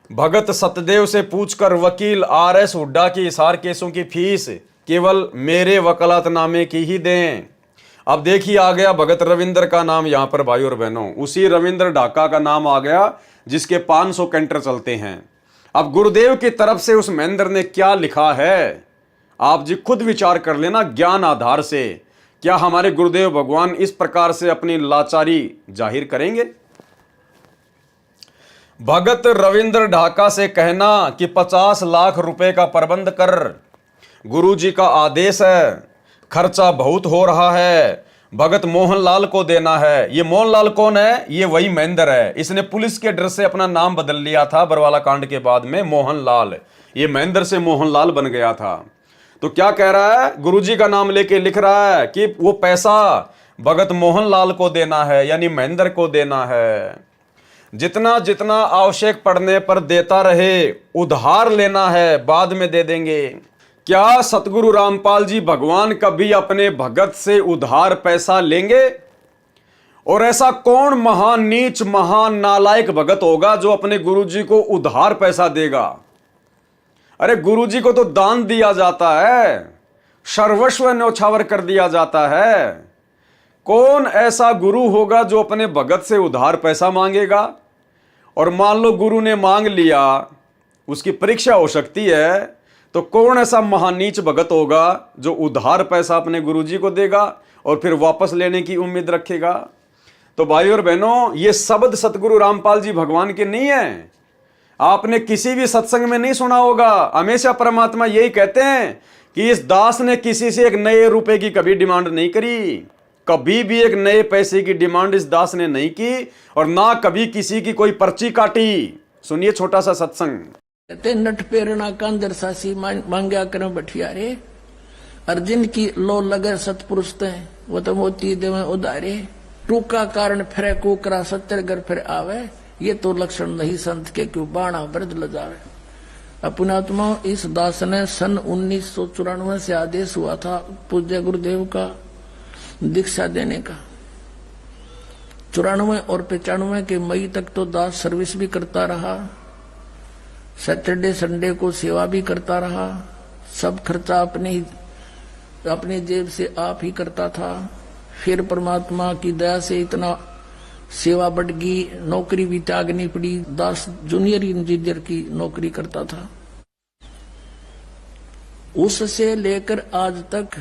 भगत सतदेव से पूछकर वकील RS हुड्डा की हिसार केसों की फीस केवल मेरे वकालतनामे की ही दें। अब देखिए, आ गया भगत रविंद्र का नाम यहां पर भाई और बहनों। उसी रविंद्र ढाका का नाम आ गया जिसके 500 कैंटर चलते हैं। अब गुरुदेव की तरफ से उस महेंद्र ने क्या लिखा है, आप जी खुद विचार कर लेना ज्ञान आधार से। क्या हमारे गुरुदेव भगवान इस प्रकार से अपनी लाचारी जाहिर करेंगे? भगत रविंद्र ढाका से कहना कि 50 लाख रुपए का प्रबंध कर, गुरुजी का आदेश है, खर्चा बहुत हो रहा है, भगत मोहनलाल को देना है। ये मोहनलाल कौन है? ये वही महेंद्र है। इसने पुलिस के डर से अपना नाम बदल लिया था बरवाला कांड के बाद में मोहनलाल। ये महेंद्र से मोहनलाल बन गया था। तो क्या कह रहा है? गुरुजी का नाम लेके लिख रहा है कि वो पैसा भगत मोहनलाल को देना है, यानी महेंद्र को देना है। जितना जितना आवश्यक पड़ने पर देता रहे, उधार लेना है बाद में दे देंगे। क्या सतगुरु रामपाल जी भगवान कभी अपने भगत से उधार पैसा लेंगे? और ऐसा कौन महान नीच महान नालायक भगत होगा जो अपने गुरुजी को उधार पैसा देगा? अरे गुरुजी को तो दान दिया जाता है, सर्वस्व न्यौछावर कर दिया जाता है। कौन ऐसा गुरु होगा जो अपने भगत से उधार पैसा मांगेगा? और मान लो गुरु ने मांग लिया, उसकी परीक्षा हो सकती है, तो कौन ऐसा महानीच भगत होगा जो उधार पैसा अपने गुरुजी को देगा और फिर वापस लेने की उम्मीद रखेगा? तो भाई और बहनों, ये शब्द सतगुरु रामपाल जी भगवान के नहीं है। आपने किसी भी सत्संग में नहीं सुना होगा। हमेशा परमात्मा यही कहते हैं कि इस दास ने किसी से एक नए रुपए की कभी डिमांड नहीं करी, कभी भी एक नए पैसे की डिमांड इस दास ने नहीं की, और ना कभी किसी की कोई पर्ची काटी। सुनिए छोटा सा सत्संग। कहते नट पेरना कांदर सासी मांग्या कर बठियारे, अर्जुन की लो लगे सतपुरुष ते वो तो मोती देवे उदारे, टूका कारण फिरे कुकरा 70 घर फिर आवे, ये तो लक्षण नहीं संत के क्यों बाणा वृद्ध लजावे। अपनात्मा इस दास ने सन 1994 से आदेश हुआ था पूज्य गुरुदेव का दीक्षा देने का। 94 और 95 के मई तक तो दास सर्विस भी करता रहा, सैटरडे संडे को सेवा भी करता रहा, सब खर्चा अपने जेब से आप ही करता था। फिर परमात्मा की दया से इतना सेवा बढ़ गई, नौकरी भी त्यागनी पड़ी। दास जूनियर इंजीनियर की नौकरी करता था। उससे लेकर आज तक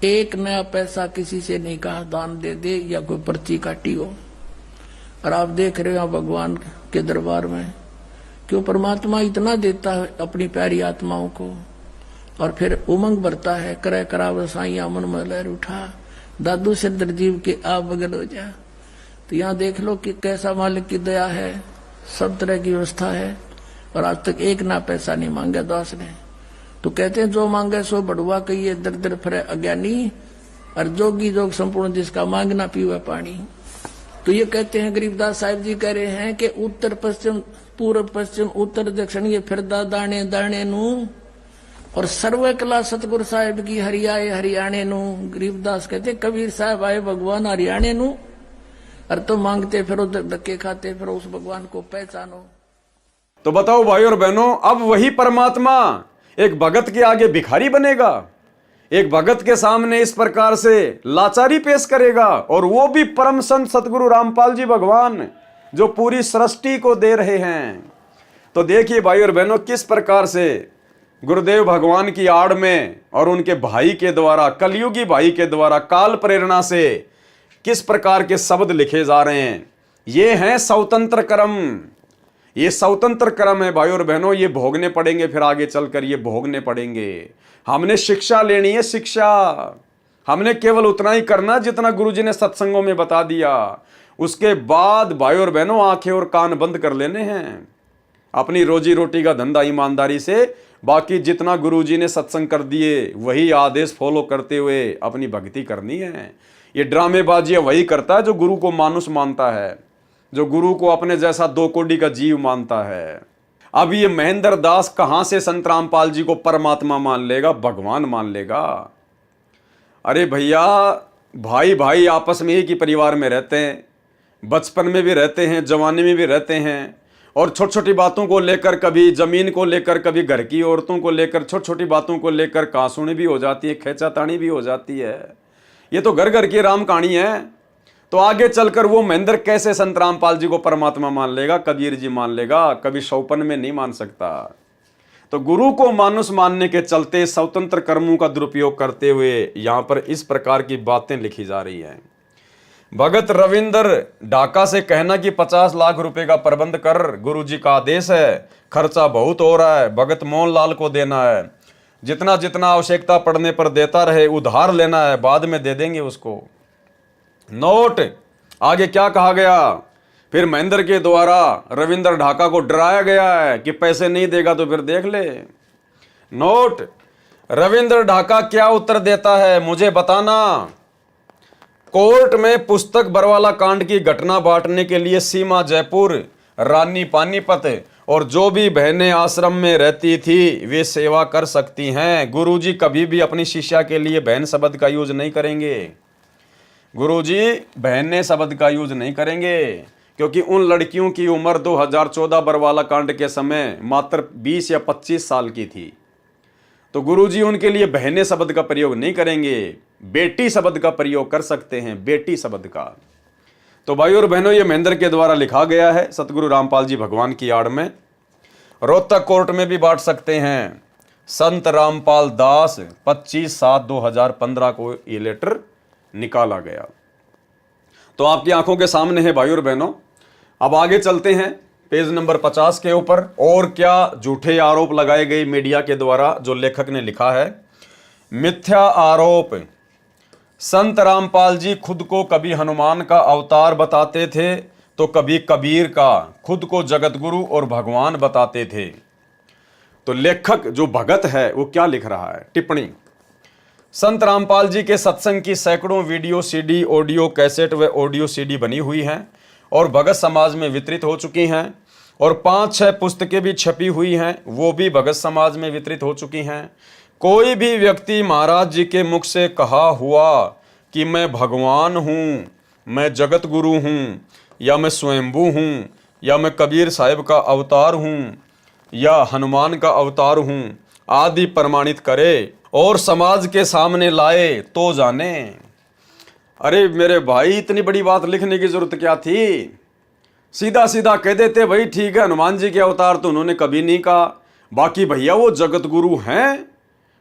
एक नया पैसा किसी से नहीं कहा दान दे दे या कोई पर्ची काटी हो। और आप देख रहे हो भगवान के दरबार में क्यों परमात्मा इतना देता है अपनी प्यारी आत्माओं को। और फिर उमंग भरता है, करे कराव साइया मन में लहर उठा, दादू से दरजीव के आप बगल हो जा। तो यहाँ देख लो कि कैसा मालिक की दया है, सब तरह की व्यवस्था है, और आज तक एक ना पैसा नहीं मांगा दास ने। तो कहते हैं जो मांगे सो बढ़ुआ कहिए, दर दर फिरे अज्ञानी, और जोगी जोग संपूर्ण जिसका मांगना पीवे पानी। तो ये कहते हैं गरीबदास साहिब जी कह रहे हैं कि उत्तर पश्चिम पूर्व पश्चिम उत्तर दक्षिण ये फिरदा दाने दाने नू, और सर्व कला सतगुरु साहिब की हरियाए हरियाणे नू। गरीबदास कहते कबीर साहब आए भगवान हरियाणे नू, और तो मांगते फिरो धक्के खाते फिरो उस भगवान को पहचानो। तो बताओ भाई और बहनों, अब वही परमात्मा एक भगत के आगे भिखारी बनेगा, एक भगत के सामने इस प्रकार से लाचारी पेश करेगा, और वो भी परम संत सतगुरु रामपाल जी भगवान जो पूरी सृष्टि को दे रहे हैं। तो देखिए भाई और बहनों, किस प्रकार से गुरुदेव भगवान की आड़ में और उनके भाई के द्वारा, कलयुगी भाई के द्वारा काल प्रेरणा से किस प्रकार के शब्द लिखे जा रहे हैं। ये हैं स्वतंत्र कर्म, ये स्वतंत्र कर्म है भाई और बहनों, ये भोगने पड़ेंगे, फिर आगे चलकर ये भोगने पड़ेंगे। हमने शिक्षा लेनी है, शिक्षा हमने केवल उतना ही करना जितना गुरुजी ने सत्संगों में बता दिया। उसके बाद भाई और बहनों आंखें और कान बंद कर लेने हैं, अपनी रोजी रोटी का धंधा ईमानदारी से, बाकी जितना गुरुजी ने सत्संग कर दिए वही आदेश फॉलो करते हुए अपनी भक्ति करनी है। ये ड्रामेबाजी वही करता है जो गुरु को मानुष मानता है, जो गुरु को अपने जैसा दो कोड़ी का जीव मानता है। अब ये महेंद्र दास कहां से संत रामपाल जी को परमात्मा मान लेगा, भगवान मान लेगा। अरे भैया, भाई भाई आपस में एक ही परिवार में रहते हैं, बचपन में भी रहते हैं, जवानी में भी रहते हैं, और छोटी छोटी बातों को लेकर, कभी जमीन को लेकर, कभी घर की औरतों को लेकर, छोटी छोटी बातों को लेकर कांसुनी भी हो जाती है, खेचातानी भी हो जाती है। ये तो घर घर की राम कहानी है। तो आगे चलकर वो महेंद्र कैसे संत रामपाल जी को परमात्मा मान लेगा, कबीर जी मान लेगा, कभी शौपन में नहीं मान सकता। तो गुरु को मानुष मानने के चलते स्वतंत्र कर्मों का दुरुपयोग करते हुए यहां पर इस प्रकार की बातें लिखी जा रही हैं। भगत रविंद्र ढाका से कहना कि 50 लाख रुपए का प्रबंध कर, गुरुजी का आदेश है, खर्चा बहुत हो रहा है, भगत मोहनलाल को देना है, जितना जितना आवश्यकता पड़ने पर देता रहे, उधार लेना है, बाद में दे देंगे उसको। नोट आगे क्या कहा गया, फिर महेंद्र के द्वारा रविंद्र ढाका को डराया गया है कि पैसे नहीं देगा तो फिर देख ले। नोट, रविंद्र ढाका क्या उत्तर देता है मुझे बताना। कोर्ट में पुस्तक बरवाला कांड की घटना बांटने के लिए सीमा जयपुर, रानी पानीपत और जो भी बहनें आश्रम में रहती थी वे सेवा कर सकती हैं। गुरुजी कभी भी अपनी शिष्या के लिए बहन शब्द का यूज नहीं करेंगे। गुरुजी बहने शब्द का यूज नहीं करेंगे, क्योंकि उन लड़कियों की उम्र 2014 बरवाला कांड के समय मात्र 20 या 25 साल की थी। तो गुरुजी उनके लिए बहने शब्द का प्रयोग नहीं करेंगे, बेटी शब्द का प्रयोग कर सकते हैं, बेटी शब्द का। तो भाई और बहनों, ये महेंद्र के द्वारा लिखा गया है सतगुरु रामपाल जी भगवान की आड़ में। रोहतक कोर्ट में भी बांट सकते हैं। संत रामपाल दास 25/7/2015 को ये लेटर निकाला गया। तो आपकी आंखों के सामने है भाई और बहनों। अब आगे चलते हैं पेज नंबर 50 के ऊपर। और क्या झूठे आरोप लगाए गए मीडिया के द्वारा, जो लेखक ने लिखा है। मिथ्या आरोप। संत रामपाल जी खुद को कभी हनुमान का अवतार बताते थे तो कभी कबीर का, खुद को जगत गुरु और भगवान बताते थे। तो लेखक जो भगत है वो क्या लिख रहा है, टिप्पणी। संत रामपाल जी के सत्संग की सैकड़ों वीडियो सीडी, ऑडियो कैसेट व ऑडियो सीडी बनी हुई हैं और भगत समाज में वितरित हो चुकी हैं, और 5-6 पुस्तकें भी छपी हुई हैं, वो भी भगत समाज में वितरित हो चुकी हैं। कोई भी व्यक्ति महाराज जी के मुख से कहा हुआ कि मैं भगवान हूँ, मैं जगत गुरु हूँ, या मैं स्वयंभू हूँ, या मैं कबीर साहिब का अवतार हूँ, या हनुमान का अवतार हूँ आदि प्रमाणित करे और समाज के सामने लाए तो जाने। अरे मेरे भाई, इतनी बड़ी बात लिखने की जरूरत क्या थी? सीधा सीधा कह देते भाई ठीक है, हनुमान जी के अवतार तो उन्होंने कभी नहीं कहा, बाकी भैया वो जगत गुरु हैं,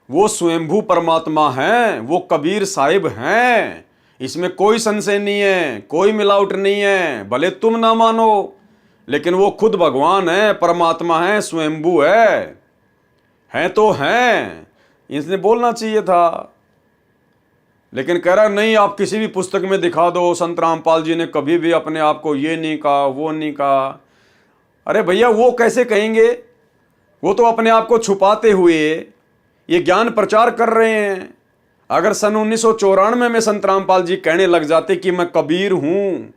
वो स्वयंभू परमात्मा हैं, वो कबीर साहिब हैं, इसमें कोई संशय नहीं है, कोई मिलावट नहीं है। भले तुम ना मानो, लेकिन वो खुद भगवान है, परमात्मा है, स्वयंभू है तो हैं। इसने बोलना चाहिए था। लेकिन कह रहा नहीं, आप किसी भी पुस्तक में दिखा दो संत रामपाल जी ने कभी भी अपने आप को ये नहीं कहा, वो नहीं कहा। अरे भैया, वो कैसे कहेंगे? वो तो अपने आप को छुपाते हुए ये ज्ञान प्रचार कर रहे हैं। अगर सन 1994 में संत रामपाल जी कहने लग जाते कि मैं कबीर हूं,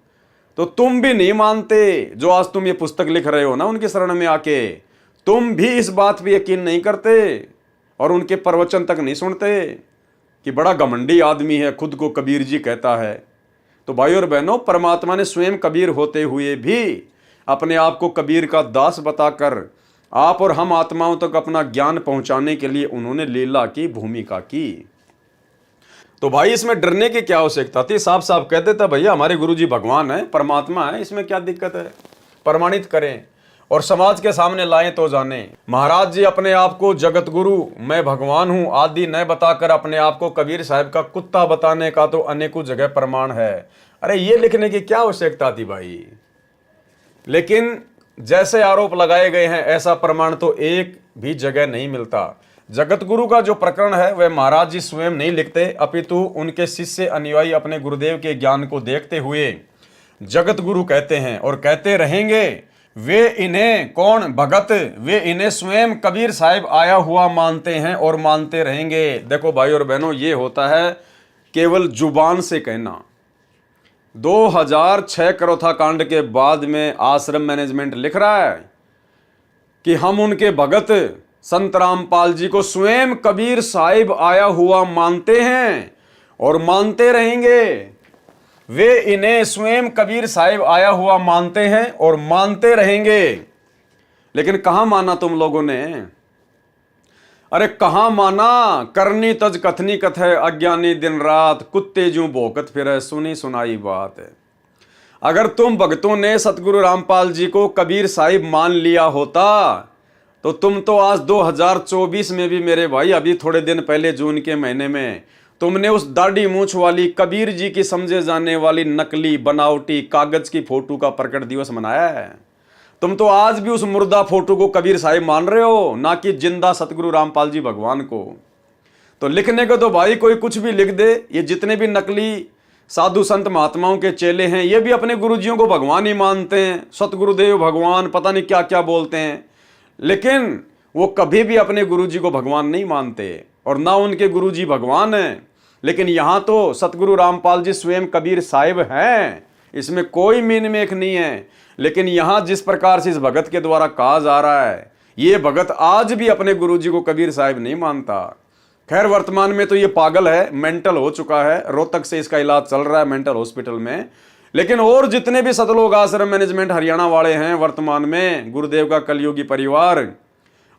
तो तुम भी नहीं मानते। जो आज तुम ये पुस्तक लिख रहे हो ना उनकी शरण में आके, तुम भी इस बात पे यकीन नहीं करते और उनके प्रवचन तक नहीं सुनते कि बड़ा घमंडी आदमी है, खुद को कबीर जी कहता है। तो भाई और बहनों, परमात्मा ने स्वयं कबीर होते हुए भी अपने आप को कबीर का दास बताकर आप और हम आत्माओं तक अपना ज्ञान पहुंचाने के लिए उन्होंने लीला की, भूमिका की। तो भाई इसमें डरने की क्या आवश्यकता थी? साफ साफ कह देता भैया हमारे गुरुजी भगवान है, परमात्मा है, इसमें क्या दिक्कत है? प्रमाणित करें और समाज के सामने लाएं तो जाने। महाराज जी अपने आप को जगत गुरु, मैं भगवान हूं आदि न बताकर अपने आप को कबीर साहब का कुत्ता बताने का तो अनेकों जगह प्रमाण है। अरे ये लिखने की क्या आवश्यकता थी भाई? लेकिन जैसे आरोप लगाए गए हैं ऐसा प्रमाण तो एक भी जगह नहीं मिलता। जगत गुरु का जो प्रकरण है वह महाराज जी स्वयं नहीं लिखते, अपितु उनके शिष्य अनुयायी अपने गुरुदेव के ज्ञान को देखते हुए जगत गुरु कहते हैं और कहते रहेंगे। वे इन्हें कौन भगत, वे इन्हें स्वयं कबीर साहिब आया हुआ मानते हैं और मानते रहेंगे। देखो भाई और बहनों, ये होता है केवल जुबान से कहना। 2006 करोथा कांड के बाद में आश्रम मैनेजमेंट लिख रहा है कि हम उनके भगत संत रामपाल जी को स्वयं कबीर साहिब आया हुआ मानते हैं और मानते रहेंगे। वे इन्हें स्वयं कबीर साहिब आया हुआ मानते हैं और मानते रहेंगे। लेकिन कहां माना तुम लोगों ने? अरे कहां माना? करनी तज कथनी कथे, अज्ञानी दिन रात, कुत्ते जूं भौंकत फिरे, सुनी सुनाई बात है। अगर तुम भक्तों ने सतगुरु रामपाल जी को कबीर साहिब मान लिया होता तो तुम तो आज 2024 में भी मेरे भाई, अभी थोड़े दिन पहले जून के महीने में तुमने उस दाढ़ी मूंछ वाली कबीर जी की समझे जाने वाली नकली बनावटी कागज की फोटो का प्रकट दिवस मनाया है। तुम तो आज भी उस मुर्दा फोटो को कबीर साहिब मान रहे हो, ना कि जिंदा सतगुरु रामपाल जी भगवान को। तो लिखने को तो भाई कोई कुछ भी लिख दे। ये जितने भी नकली साधु संत महात्माओं के चेले हैं ये भी अपने गुरुजियों को भगवान ही मानते हैं, सतगुरुदेव भगवान, पता नहीं क्या क्या बोलते हैं। लेकिन वो कभी भी अपने गुरुजी को भगवान नहीं मानते और ना उनके गुरुजी भगवान हैं। लेकिन यहाँ तो सतगुरु रामपाल जी स्वयं कबीर साहिब हैं, इसमें कोई मीन मेख नहीं है। लेकिन यहाँ जिस प्रकार से इस भगत के द्वारा कहा जा रहा है, ये भगत आज भी अपने गुरुजी को कबीर साहिब नहीं मानता। खैर वर्तमान में तो ये पागल है, मेंटल हो चुका है, रोहतक से इसका इलाज चल रहा है मेंटल हॉस्पिटल में। लेकिन और जितने भी सतलोक आश्रम मैनेजमेंट हरियाणा वाले हैं वर्तमान में, गुरुदेव का कलयुगी परिवार,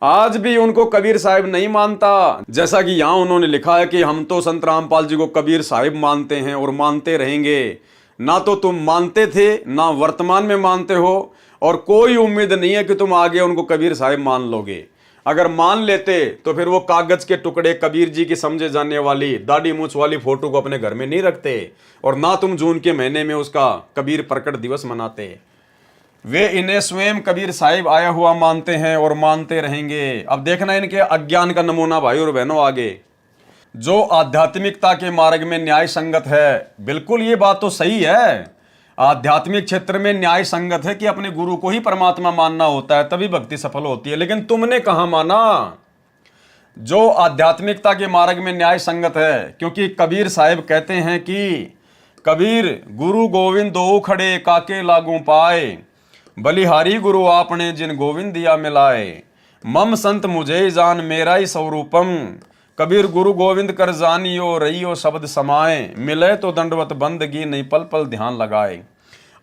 आज भी उनको कबीर साहिब नहीं मानता। जैसा कि यहां उन्होंने लिखा है कि हम तो संत रामपाल जी को कबीर साहिब मानते हैं और मानते रहेंगे। ना तो तुम मानते थे, ना वर्तमान में मानते हो, और कोई उम्मीद नहीं है कि तुम आगे उनको कबीर साहिब मान लोगे। अगर मान लेते तो फिर वो कागज के टुकड़े कबीर जी की समझे जाने वाली दाढ़ी मूंछ वाली फोटो को अपने घर में नहीं रखते, और ना तुम जून के महीने में उसका कबीर प्रकट दिवस मनाते। वे इन्हें स्वयं कबीर साहिब आया हुआ मानते हैं और मानते रहेंगे। अब देखना इनके अज्ञान का नमूना भाई और बहनों आगे। जो आध्यात्मिकता के मार्ग में न्याय संगत है, बिल्कुल ये बात तो सही है, आध्यात्मिक क्षेत्र में न्याय संगत है कि अपने गुरु को ही परमात्मा मानना होता है, तभी भक्ति सफल होती है। लेकिन तुमने कहां माना? जो आध्यात्मिकता के मार्ग में न्याय संगत है, क्योंकि कबीर साहिब कहते हैं कि कबीर गुरु गोविंद दो खड़े काके लागू पाए, बलिहारी गुरु आपने जिन गोविंद दिया मिलाए, मम संत मुझे जान मेरा ही स्वरूपम, कबीर गुरु गोविंद कर जानियो रहियो शब्द समाए, मिले तो दंडवत बंदगी नहीं पल पल ध्यान लगाए।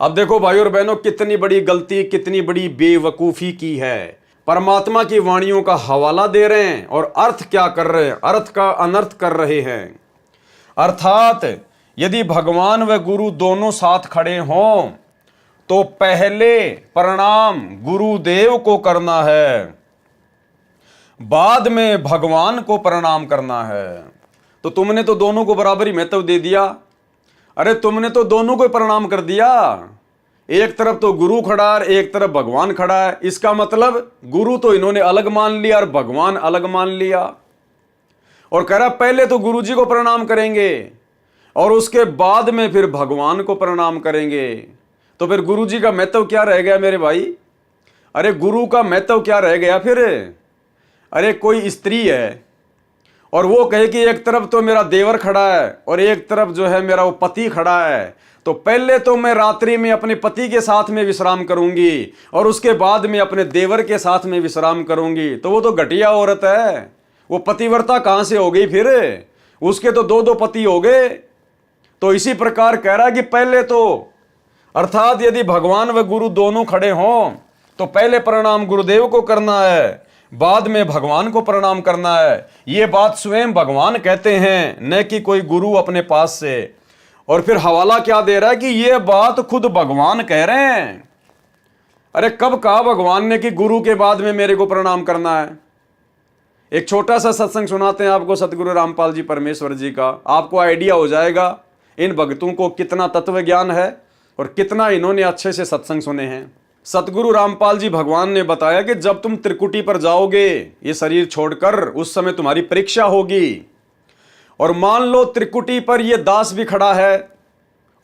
अब देखो भाई और बहनों, कितनी बड़ी गलती, कितनी बड़ी बेवकूफी की है। परमात्मा की वाणियों का हवाला दे रहे हैं और अर्थ क्या कर रहे हैं? अर्थ का अनर्थ कर रहे हैं। अर्थात यदि भगवान व गुरु दोनों साथ खड़े हों तो पहले प्रणाम गुरुदेव को करना है, बाद में भगवान को प्रणाम करना है। तो तुमने तो दोनों को बराबर ही महत्व दे दिया। अरे तुमने तो दोनों को प्रणाम कर दिया, एक तरफ तो गुरु खड़ा है, एक तरफ भगवान खड़ा है। इसका मतलब गुरु तो इन्होंने अलग मान लिया और भगवान अलग मान लिया। और कह रहा पहले तो गुरु जी को प्रणाम करेंगे और उसके बाद में फिर भगवान को प्रणाम करेंगे। तो फिर गुरु जी का महत्व क्या रह गया मेरे भाई? अरे गुरु का महत्व क्या रह गया फिर? अरे कोई स्त्री है और वो कहे कि एक तरफ तो मेरा देवर खड़ा है और एक तरफ जो है मेरा वो पति खड़ा है, तो पहले तो मैं रात्रि में अपने पति के साथ में विश्राम करूंगी और उसके बाद में अपने देवर के साथ में विश्राम करूंगी। तो वो तो घटिया औरत है, वो पतिव्रता कहां से हो गई फिर? उसके तो दो दो पति हो गए। तो इसी प्रकार कह रहा है कि पहले तो, अर्थात यदि भगवान व गुरु दोनों खड़े हों तो पहले प्रणाम गुरुदेव को करना है, बाद में भगवान को प्रणाम करना है। ये बात स्वयं भगवान कहते हैं, न कि कोई गुरु अपने पास से। और फिर हवाला क्या दे रहा है कि ये बात खुद भगवान कह रहे हैं। अरे कब कहा भगवान ने कि गुरु के बाद में मेरे को प्रणाम करना है? एक छोटा सा सत्संग सुनाते हैं आपको सतगुरु रामपाल जी परमेश्वर जी का, आपको आइडिया हो जाएगा इन भक्तों को कितना तत्व ज्ञान है और कितना इन्होंने अच्छे से सत्संग सुने हैं। सतगुरु रामपाल जी भगवान ने बताया कि जब तुम त्रिकुटी पर जाओगे ये शरीर छोड़कर, उस समय तुम्हारी परीक्षा होगी। और मान लो त्रिकुटी पर ये दास भी खड़ा है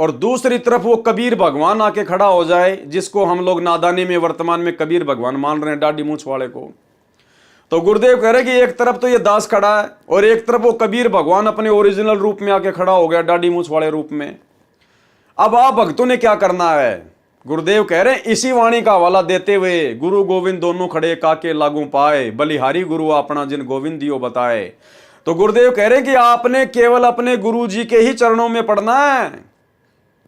और दूसरी तरफ वो कबीर भगवान आके खड़ा हो जाए, जिसको हम लोग नादानी में वर्तमान में कबीर भगवान मान रहे हैं, दाढ़ी मूंछ वाले को। तो गुरुदेव कह रहे कि एक तरफ तो ये दास खड़ा है और एक तरफ वो कबीर भगवान अपने ओरिजिनल रूप में आके खड़ा हो गया, दाढ़ी मूंछ वाले रूप में। अब आप भक्तों ने क्या करना है? गुरुदेव कह रहे हैं इसी वाणी का हवाला देते हुए, गुरु गोविंद दोनों खड़े काके लागू पाए, बलिहारी गुरु अपना जिन गोविंद दियो बताए। तो गुरुदेव कह रहे हैं कि आपने केवल अपने गुरु जी के ही चरणों में पड़ना है,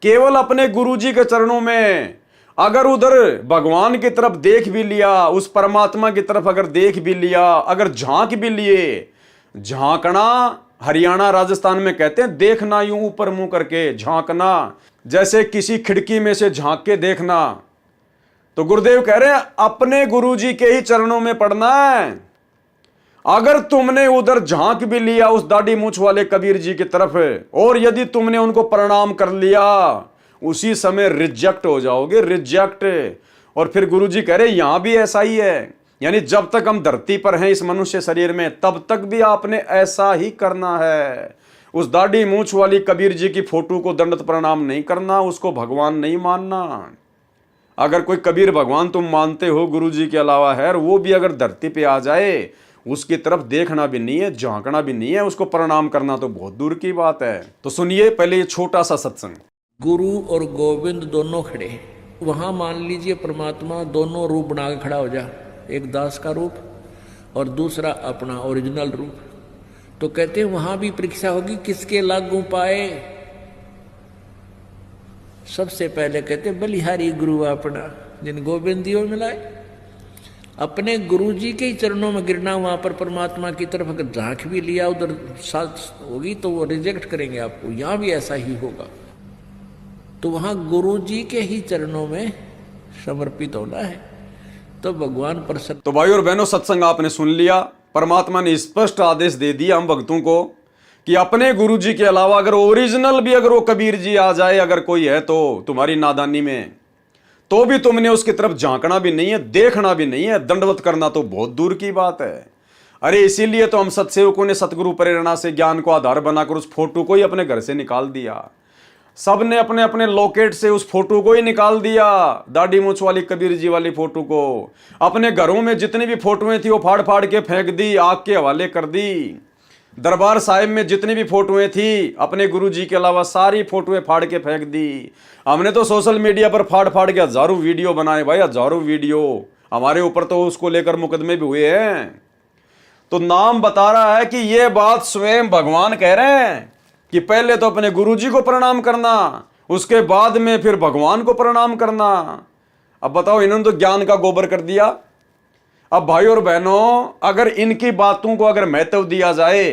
केवल अपने गुरु जी के चरणों में। अगर उधर भगवान की तरफ देख भी लिया, उस परमात्मा की तरफ अगर देख भी लिया, अगर झांक भी लिए, झांकना हरियाणा राजस्थान में कहते हैं देखना, यूं ऊपर मुंह करके झांकना, जैसे किसी खिड़की में से झांक के देखना। तो गुरुदेव कह रहे हैं अपने गुरुजी के ही चरणों में पड़ना है। अगर तुमने उधर झांक भी लिया उस दाढ़ी मूंछ वाले कबीर जी की तरफ, और यदि तुमने उनको प्रणाम कर लिया, उसी समय रिजेक्ट हो जाओगे, रिजेक्ट। और फिर गुरुजी कह रहे यहां भी ऐसा ही है, यानी जब तक हम धरती पर हैं इस मनुष्य शरीर में, तब तक भी आपने ऐसा ही करना है। उस दाढ़ी मूंछ वाली कबीर जी की फोटो को दंडवत प्रणाम नहीं करना, उसको भगवान नहीं मानना। अगर कोई कबीर भगवान तुम मानते हो गुरु जी के अलावा है, और वो भी अगर धरती पे आ जाए, उसकी तरफ देखना भी नहीं है, झांकना भी नहीं है, उसको प्रणाम करना तो बहुत दूर की बात है। तो सुनिए पहले ये छोटा सा सत्संग। गुरु और गोविंद दोनों खड़े, वहां मान लीजिए परमात्मा दोनों रूप बना के खड़ा हो जा, एक दास का रूप और दूसरा अपना ओरिजिनल रूप। तो कहते हैं वहां भी परीक्षा होगी, किसके लागू पाए। सबसे पहले कहते बलिहारी गुरु अपना जिन गोविंद दियो मिलाए। अपने गुरु जी के ही चरणों में गिरना, वहां पर परमात्मा की तरफ अगर झांक भी लिया, उधर साथ होगी तो वो रिजेक्ट करेंगे आपको। यहां भी ऐसा ही होगा। तो वहां गुरु जी के ही चरणों में समर्पित होना है, तो भगवान प्रसन्न। तो भाई और बहनों, सत्संग आपने सुन लिया। परमात्मा ने स्पष्ट आदेश दे दिया हम भक्तों को कि अपने गुरु जी के अलावा अगर ओरिजिनल भी अगर वो कबीर जी आ जाए, अगर कोई है तो तुम्हारी नादानी में, तो भी तुमने उसकी तरफ झांकना भी नहीं है, देखना भी नहीं है, दंडवत करना तो बहुत दूर की बात है। अरे इसीलिए तो हम सत्सेवकों ने सतगुरु प्रेरणा से ज्ञान को आधार बनाकर उस फोटो को ही अपने घर से निकाल दिया। सब ने अपने अपने लॉकेट से उस फोटो को ही निकाल दिया, दाढ़ी मूंछ वाली कबीर जी वाली फोटो को। अपने घरों में जितनी भी फोटोएं थी वो फाड़ फाड़ के फेंक दी, आग के हवाले कर दी। दरबार साहिब में जितनी भी फोटोएं थी अपने गुरु जी के अलावा सारी फोटोएं फाड़ के फेंक दी। हमने तो सोशल मीडिया पर फाड़ फाड़ के हजारों वीडियो बनाए भाई, हजारों वीडियो। हमारे ऊपर तो उसको लेकर मुकदमे भी हुए हैं। तो नाम बता रहा है कि यह बात स्वयं भगवान कह रहे हैं कि पहले तो अपने गुरु जी को प्रणाम करना, उसके बाद में फिर भगवान को प्रणाम करना। अब बताओ, इन्होंने तो ज्ञान का गोबर कर दिया। अब भाई और बहनों, अगर इनकी बातों को अगर महत्व दिया जाए,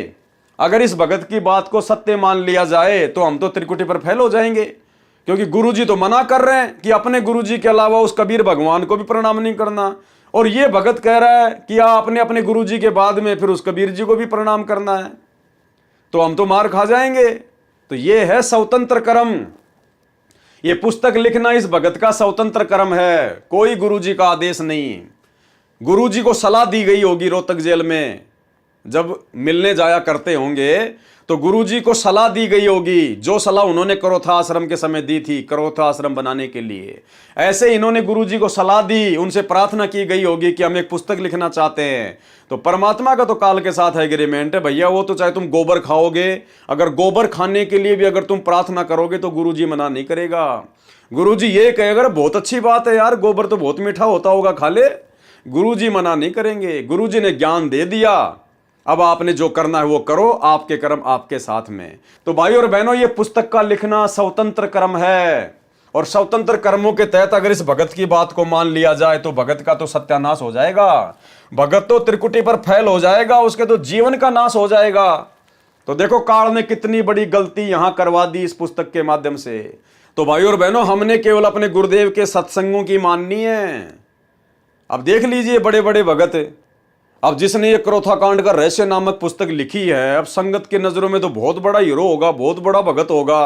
अगर इस भगत की बात को सत्य मान लिया जाए, तो हम तो त्रिकुटी पर फेल हो जाएंगे। क्योंकि गुरुजी तो मना कर रहे हैं कि अपने गुरुजी के अलावा उस कबीर भगवान को भी प्रणाम नहीं करना, और ये भगत कह रहा है कि आपने अपने गुरुजी के बाद में फिर उस कबीर जी को भी प्रणाम करना है, तो हम तो मार खा जाएंगे। तो ये है स्वतंत्र कर्म। ये पुस्तक लिखना इस भगत का स्वतंत्र कर्म है, कोई गुरुजी का आदेश नहीं। गुरुजी को सलाह दी गई होगी रोहतक जेल में, जब मिलने जाया करते होंगे तो गुरुजी को सलाह दी गई होगी, जो सलाह उन्होंने करोथा आश्रम के समय दी थी करोथा आश्रम बनाने के लिए, ऐसे इन्होंने गुरुजी को सलाह दी, उनसे प्रार्थना की गई होगी कि हम एक पुस्तक लिखना चाहते हैं। तो परमात्मा का तो काल के साथ एग्रीमेंट है भैया, वो तो चाहे तुम गोबर खाओगे, अगर गोबर खाने के लिए भी अगर तुम प्रार्थना करोगे तो गुरुजी मना नहीं करेगा। गुरुजी ये कहेगा बहुत अच्छी बात है यार, गोबर तो बहुत मीठा होता होगा, खा ले, गुरुजी मना नहीं करेंगे। गुरुजी ने ज्ञान दे दिया, अब आपने जो करना है वो करो, आपके कर्म आपके साथ में। तो भाई और बहनों, ये पुस्तक का लिखना स्वतंत्र कर्म है, और स्वतंत्र कर्मों के तहत अगर इस भगत की बात को मान लिया जाए तो भगत का तो सत्यानाश हो जाएगा, भगत तो त्रिकुटी पर फैल हो जाएगा, उसके तो जीवन का नाश हो जाएगा। तो देखो काल ने कितनी बड़ी गलती यहां करवा दी इस पुस्तक के माध्यम से। तो भाई और बहनों, हमने केवल अपने गुरुदेव के सत्संगों की माननी है। अब देख लीजिए बड़े बड़े भगत, अब जिसने ये क्रोथा कांड का रहस्य नामक पुस्तक लिखी है, अब संगत की नजरों में तो बहुत बड़ा हीरो होगा, बहुत बड़ा भगत होगा।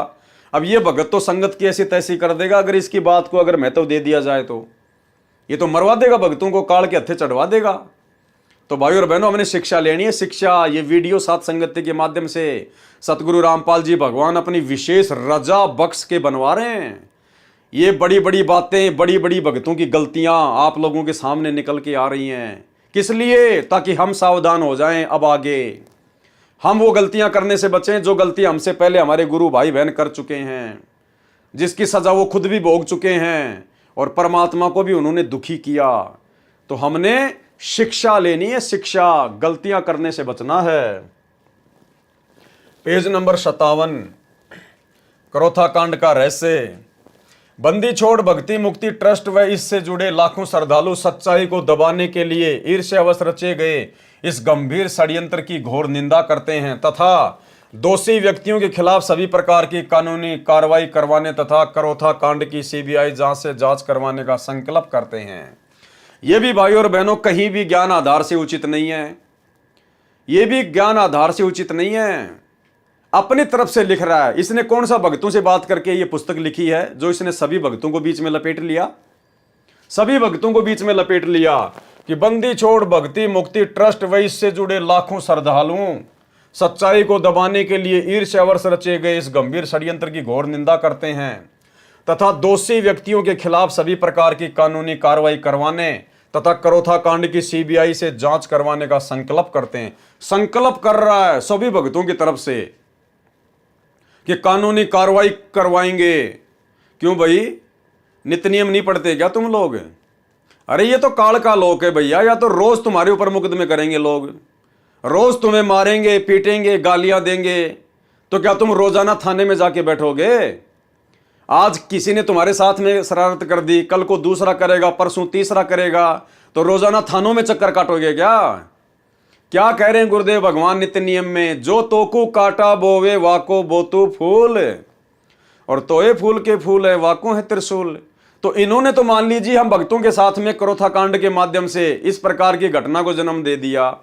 अब ये भगत तो संगत की ऐसी तैसी कर देगा, अगर इसकी बात को अगर महत्व दे दिया जाए तो ये तो मरवा देगा भगतों को, काल के हत्थे चढ़वा देगा। तो भाई और बहनों, हमने शिक्षा लेनी है, शिक्षा। ये वीडियो साथ संगति के माध्यम से सतगुरु रामपाल जी भगवान अपनी विशेष रजा बख्श के बनवा रहे हैं। ये बड़ी बड़ी बातें, बड़ी बड़ी भगतों की गलतियां आप लोगों के सामने निकल के आ रही हैं। किस लिए? ताकि हम सावधान हो जाएं, अब आगे हम वो गलतियां करने से बचें जो गलतियां हमसे पहले हमारे गुरु भाई बहन कर चुके हैं, जिसकी सजा वो खुद भी भोग चुके हैं और परमात्मा को भी उन्होंने दुखी किया। तो हमने शिक्षा लेनी है, शिक्षा, गलतियां करने से बचना है। पेज नंबर 57, क्रोथा कांड का रहस्य। बंदी छोड़ भक्ति मुक्ति ट्रस्ट व इससे जुड़े लाखों श्रद्धालु सच्चाई को दबाने के लिए ईर्ष्यावश रचे गए इस गंभीर षड्यंत्र की घोर निंदा करते हैं तथा दोषी व्यक्तियों के खिलाफ सभी प्रकार की कानूनी कार्रवाई करवाने तथा क्रोथा कांड की सीबीआई जांच से जांच करवाने का संकल्प करते हैं। ये भी भाई और बहनों कहीं भी ज्ञान आधार से उचित नहीं है, ये भी ज्ञान आधार से उचित नहीं है, अपनी तरफ से लिख रहा है। इसने कौन सा भक्तों से बात करके ये पुस्तक लिखी है जो इसने सभी भक्तों को बीच में लपेट लिया, सभी भक्तों को बीच में लपेट लिया कि बंदी छोड़ भक्ति मुक्ति ट्रस्ट व इससे जुड़े लाखों श्रद्धालुओं सच्चाई को दबाने के लिए ईर्ष्यावश रचे गए इस गंभीर षड्यंत्र की घोर निंदा करते हैं तथा दोषी व्यक्तियों के खिलाफ सभी प्रकार की कानूनी कार्रवाई करवाने तथा क्रोथा कांड की सीबीआई से जांच करवाने का संकल्प करते हैं। संकल्प कर रहा है सभी भक्तों की तरफ से कि कानूनी कार्रवाई करवाएंगे। क्यों भाई, नित्य नियम नहीं पढ़ते क्या तुम लोग? अरे ये तो काल का लोक है भैया, या तो रोज तुम्हारे ऊपर मुकदमे करेंगे लोग, रोज तुम्हें मारेंगे पीटेंगे गालियां देंगे, तो क्या तुम रोजाना थाने में जाके बैठोगे? आज किसी ने तुम्हारे साथ में शरारत कर दी, कल को दूसरा करेगा, परसों तीसरा करेगा, तो रोजाना थानों में चक्कर काटोगे क्या? क्या कह रहे हैं गुरुदेव भगवान नित्य नियम में? जो तोकू काटा बोवे वाको बोतु फूल, और तोए फूल के फूल है वाको है त्रिशूल। तो इन्होंने तो मान लीजिए हम भक्तों के साथ में क्रोथा कांड के माध्यम से इस प्रकार की घटना को जन्म दे दिया,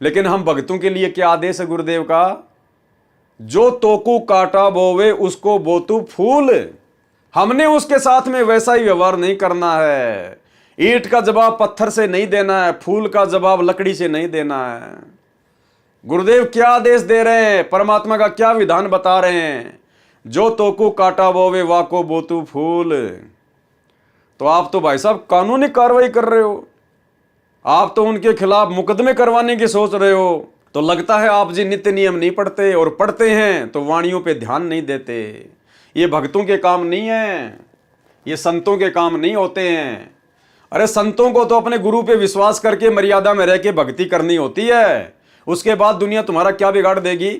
लेकिन हम भक्तों के लिए क्या आदेश है गुरुदेव का? जो तोकू काटा बोवे उसको बोतु फूल। हमने उसके साथ में वैसा ही व्यवहार नहीं करना है। ईंट का जवाब पत्थर से नहीं देना है, फूल का जवाब लकड़ी से नहीं देना है। गुरुदेव क्या आदेश दे रहे हैं, परमात्मा का क्या विधान बता रहे हैं? जो तोकू काटा बोवे वाको बोतु फूल। तो आप तो भाई साहब कानूनी कार्रवाई कर रहे हो, आप तो उनके खिलाफ मुकदमे करवाने की सोच रहे हो। तो लगता है आप जी नित्य नियम नहीं पढ़ते, और पढ़ते हैं तो वाणियों पे ध्यान नहीं देते। ये भक्तों के काम नहीं है, ये संतों के काम नहीं होते हैं। अरे संतों को तो अपने गुरु पे विश्वास करके मर्यादा में रह के भक्ति करनी होती है, उसके बाद दुनिया तुम्हारा क्या बिगाड़ देगी?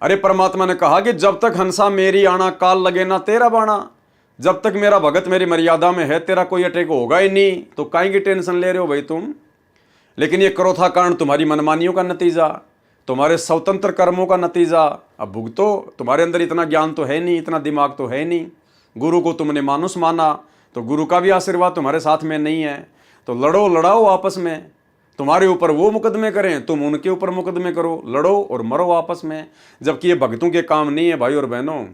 अरे परमात्मा ने कहा कि जब तक हंसा मेरी आना काल लगे ना तेरा बाणा। जब तक मेरा भगत मेरी मर्यादा में है तेरा कोई अटैक होगा ही नहीं, तो काहे की टेंशन ले रहे हो भाई तुम? लेकिन ये क्रोथा कांड तुम्हारी मनमानियों का नतीजा, तुम्हारे स्वतंत्र कर्मों का नतीजा। अब भुगतो, तुम्हारे अंदर इतना ज्ञान तो है नहीं, इतना दिमाग तो है नहीं। गुरु को तुमने मानुस माना, तो गुरु का भी आशीर्वाद तुम्हारे साथ में नहीं है। तो लड़ो लड़ाओ आपस में, तुम्हारे ऊपर वो मुकदमे करें, तुम उनके ऊपर मुकदमे करो, लड़ो और मरो आपस में। जबकि ये भक्तों के काम नहीं है भाई और बहनों।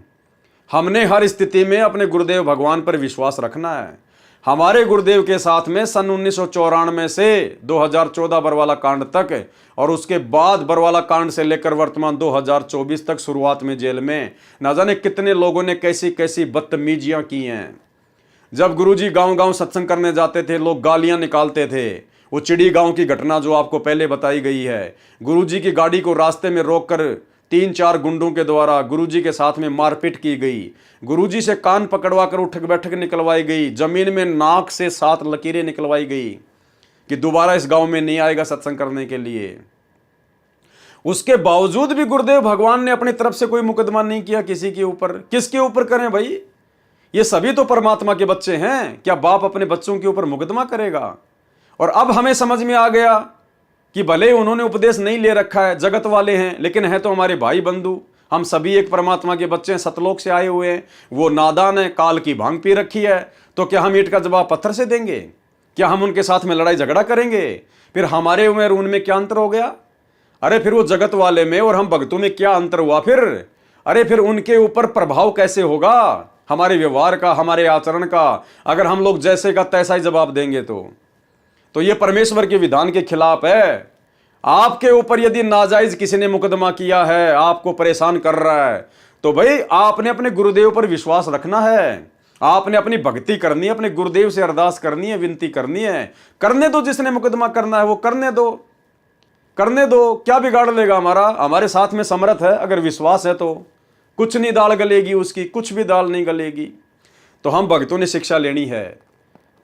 हमने हर स्थिति में अपने गुरुदेव भगवान पर विश्वास रखना है। हमारे गुरुदेव के साथ में सन 1994 से 2014 बरवाला कांड तक और उसके बाद बरवाला कांड से लेकर वर्तमान 2024 तक शुरुआत में जेल में न जाने कितने लोगों ने कैसी कैसी बदतमीजियां की हैं। जब गुरुजी गांव-गांव सत्संग करने जाते थे, लोग गालियां निकालते थे। वो चिड़ी गांव की घटना जो आपको पहले बताई गई है, गुरुजी की गाड़ी को रास्ते में रोककर 3-4 गुंडों के द्वारा गुरुजी के साथ में मारपीट की गई। गुरुजी से कान पकड़वा कर उठक बैठक निकलवाई गई। जमीन में नाक से 7 लकीरें निकलवाई गई कि दोबारा इस गांव में नहीं आएगा सत्संग करने के लिए। उसके बावजूद भी गुरुदेव भगवान ने अपनी तरफ से कोई मुकदमा नहीं किया किसी के ऊपर। किसके ऊपर करें भाई? ये सभी तो परमात्मा के बच्चे हैं। क्या बाप अपने बच्चों के ऊपर मुकदमा करेगा? और अब हमें समझ में आ गया कि भले उन्होंने उपदेश नहीं ले रखा है, जगत वाले हैं, लेकिन है तो हमारे भाई बंधु। हम सभी एक परमात्मा के बच्चे हैं, सतलोक से आए हुए हैं। वो नादान है, काल की भांग पी रखी है, तो क्या हम ईंट का जवाब पत्थर से देंगे? क्या हम उनके साथ में लड़ाई झगड़ा करेंगे? फिर हमारे में और उनमें क्या अंतर हो गया? अरे फिर वो जगत वाले में और हम भक्तों में क्या अंतर हुआ फिर? अरे फिर उनके ऊपर प्रभाव कैसे होगा हमारे व्यवहार का, हमारे आचरण का, अगर हम लोग जैसे का तैसा ही जवाब देंगे तो ये परमेश्वर के विधान के खिलाफ है। आपके ऊपर यदि नाजायज किसी ने मुकदमा किया है, आपको परेशान कर रहा है, तो भाई आपने अपने गुरुदेव पर विश्वास रखना है। आपने अपनी भक्ति करनी है, अपने गुरुदेव से अरदास करनी है, विनती करनी है। करने दो, जिसने मुकदमा करना है वो करने दो, करने दो। क्या बिगाड़ लेगा हमारा? हमारे साथ में समर्थ है, अगर विश्वास है तो कुछ नहीं दाल गलेगी उसकी, कुछ भी दाल नहीं गलेगी। तो हम भक्तों ने शिक्षा लेनी है।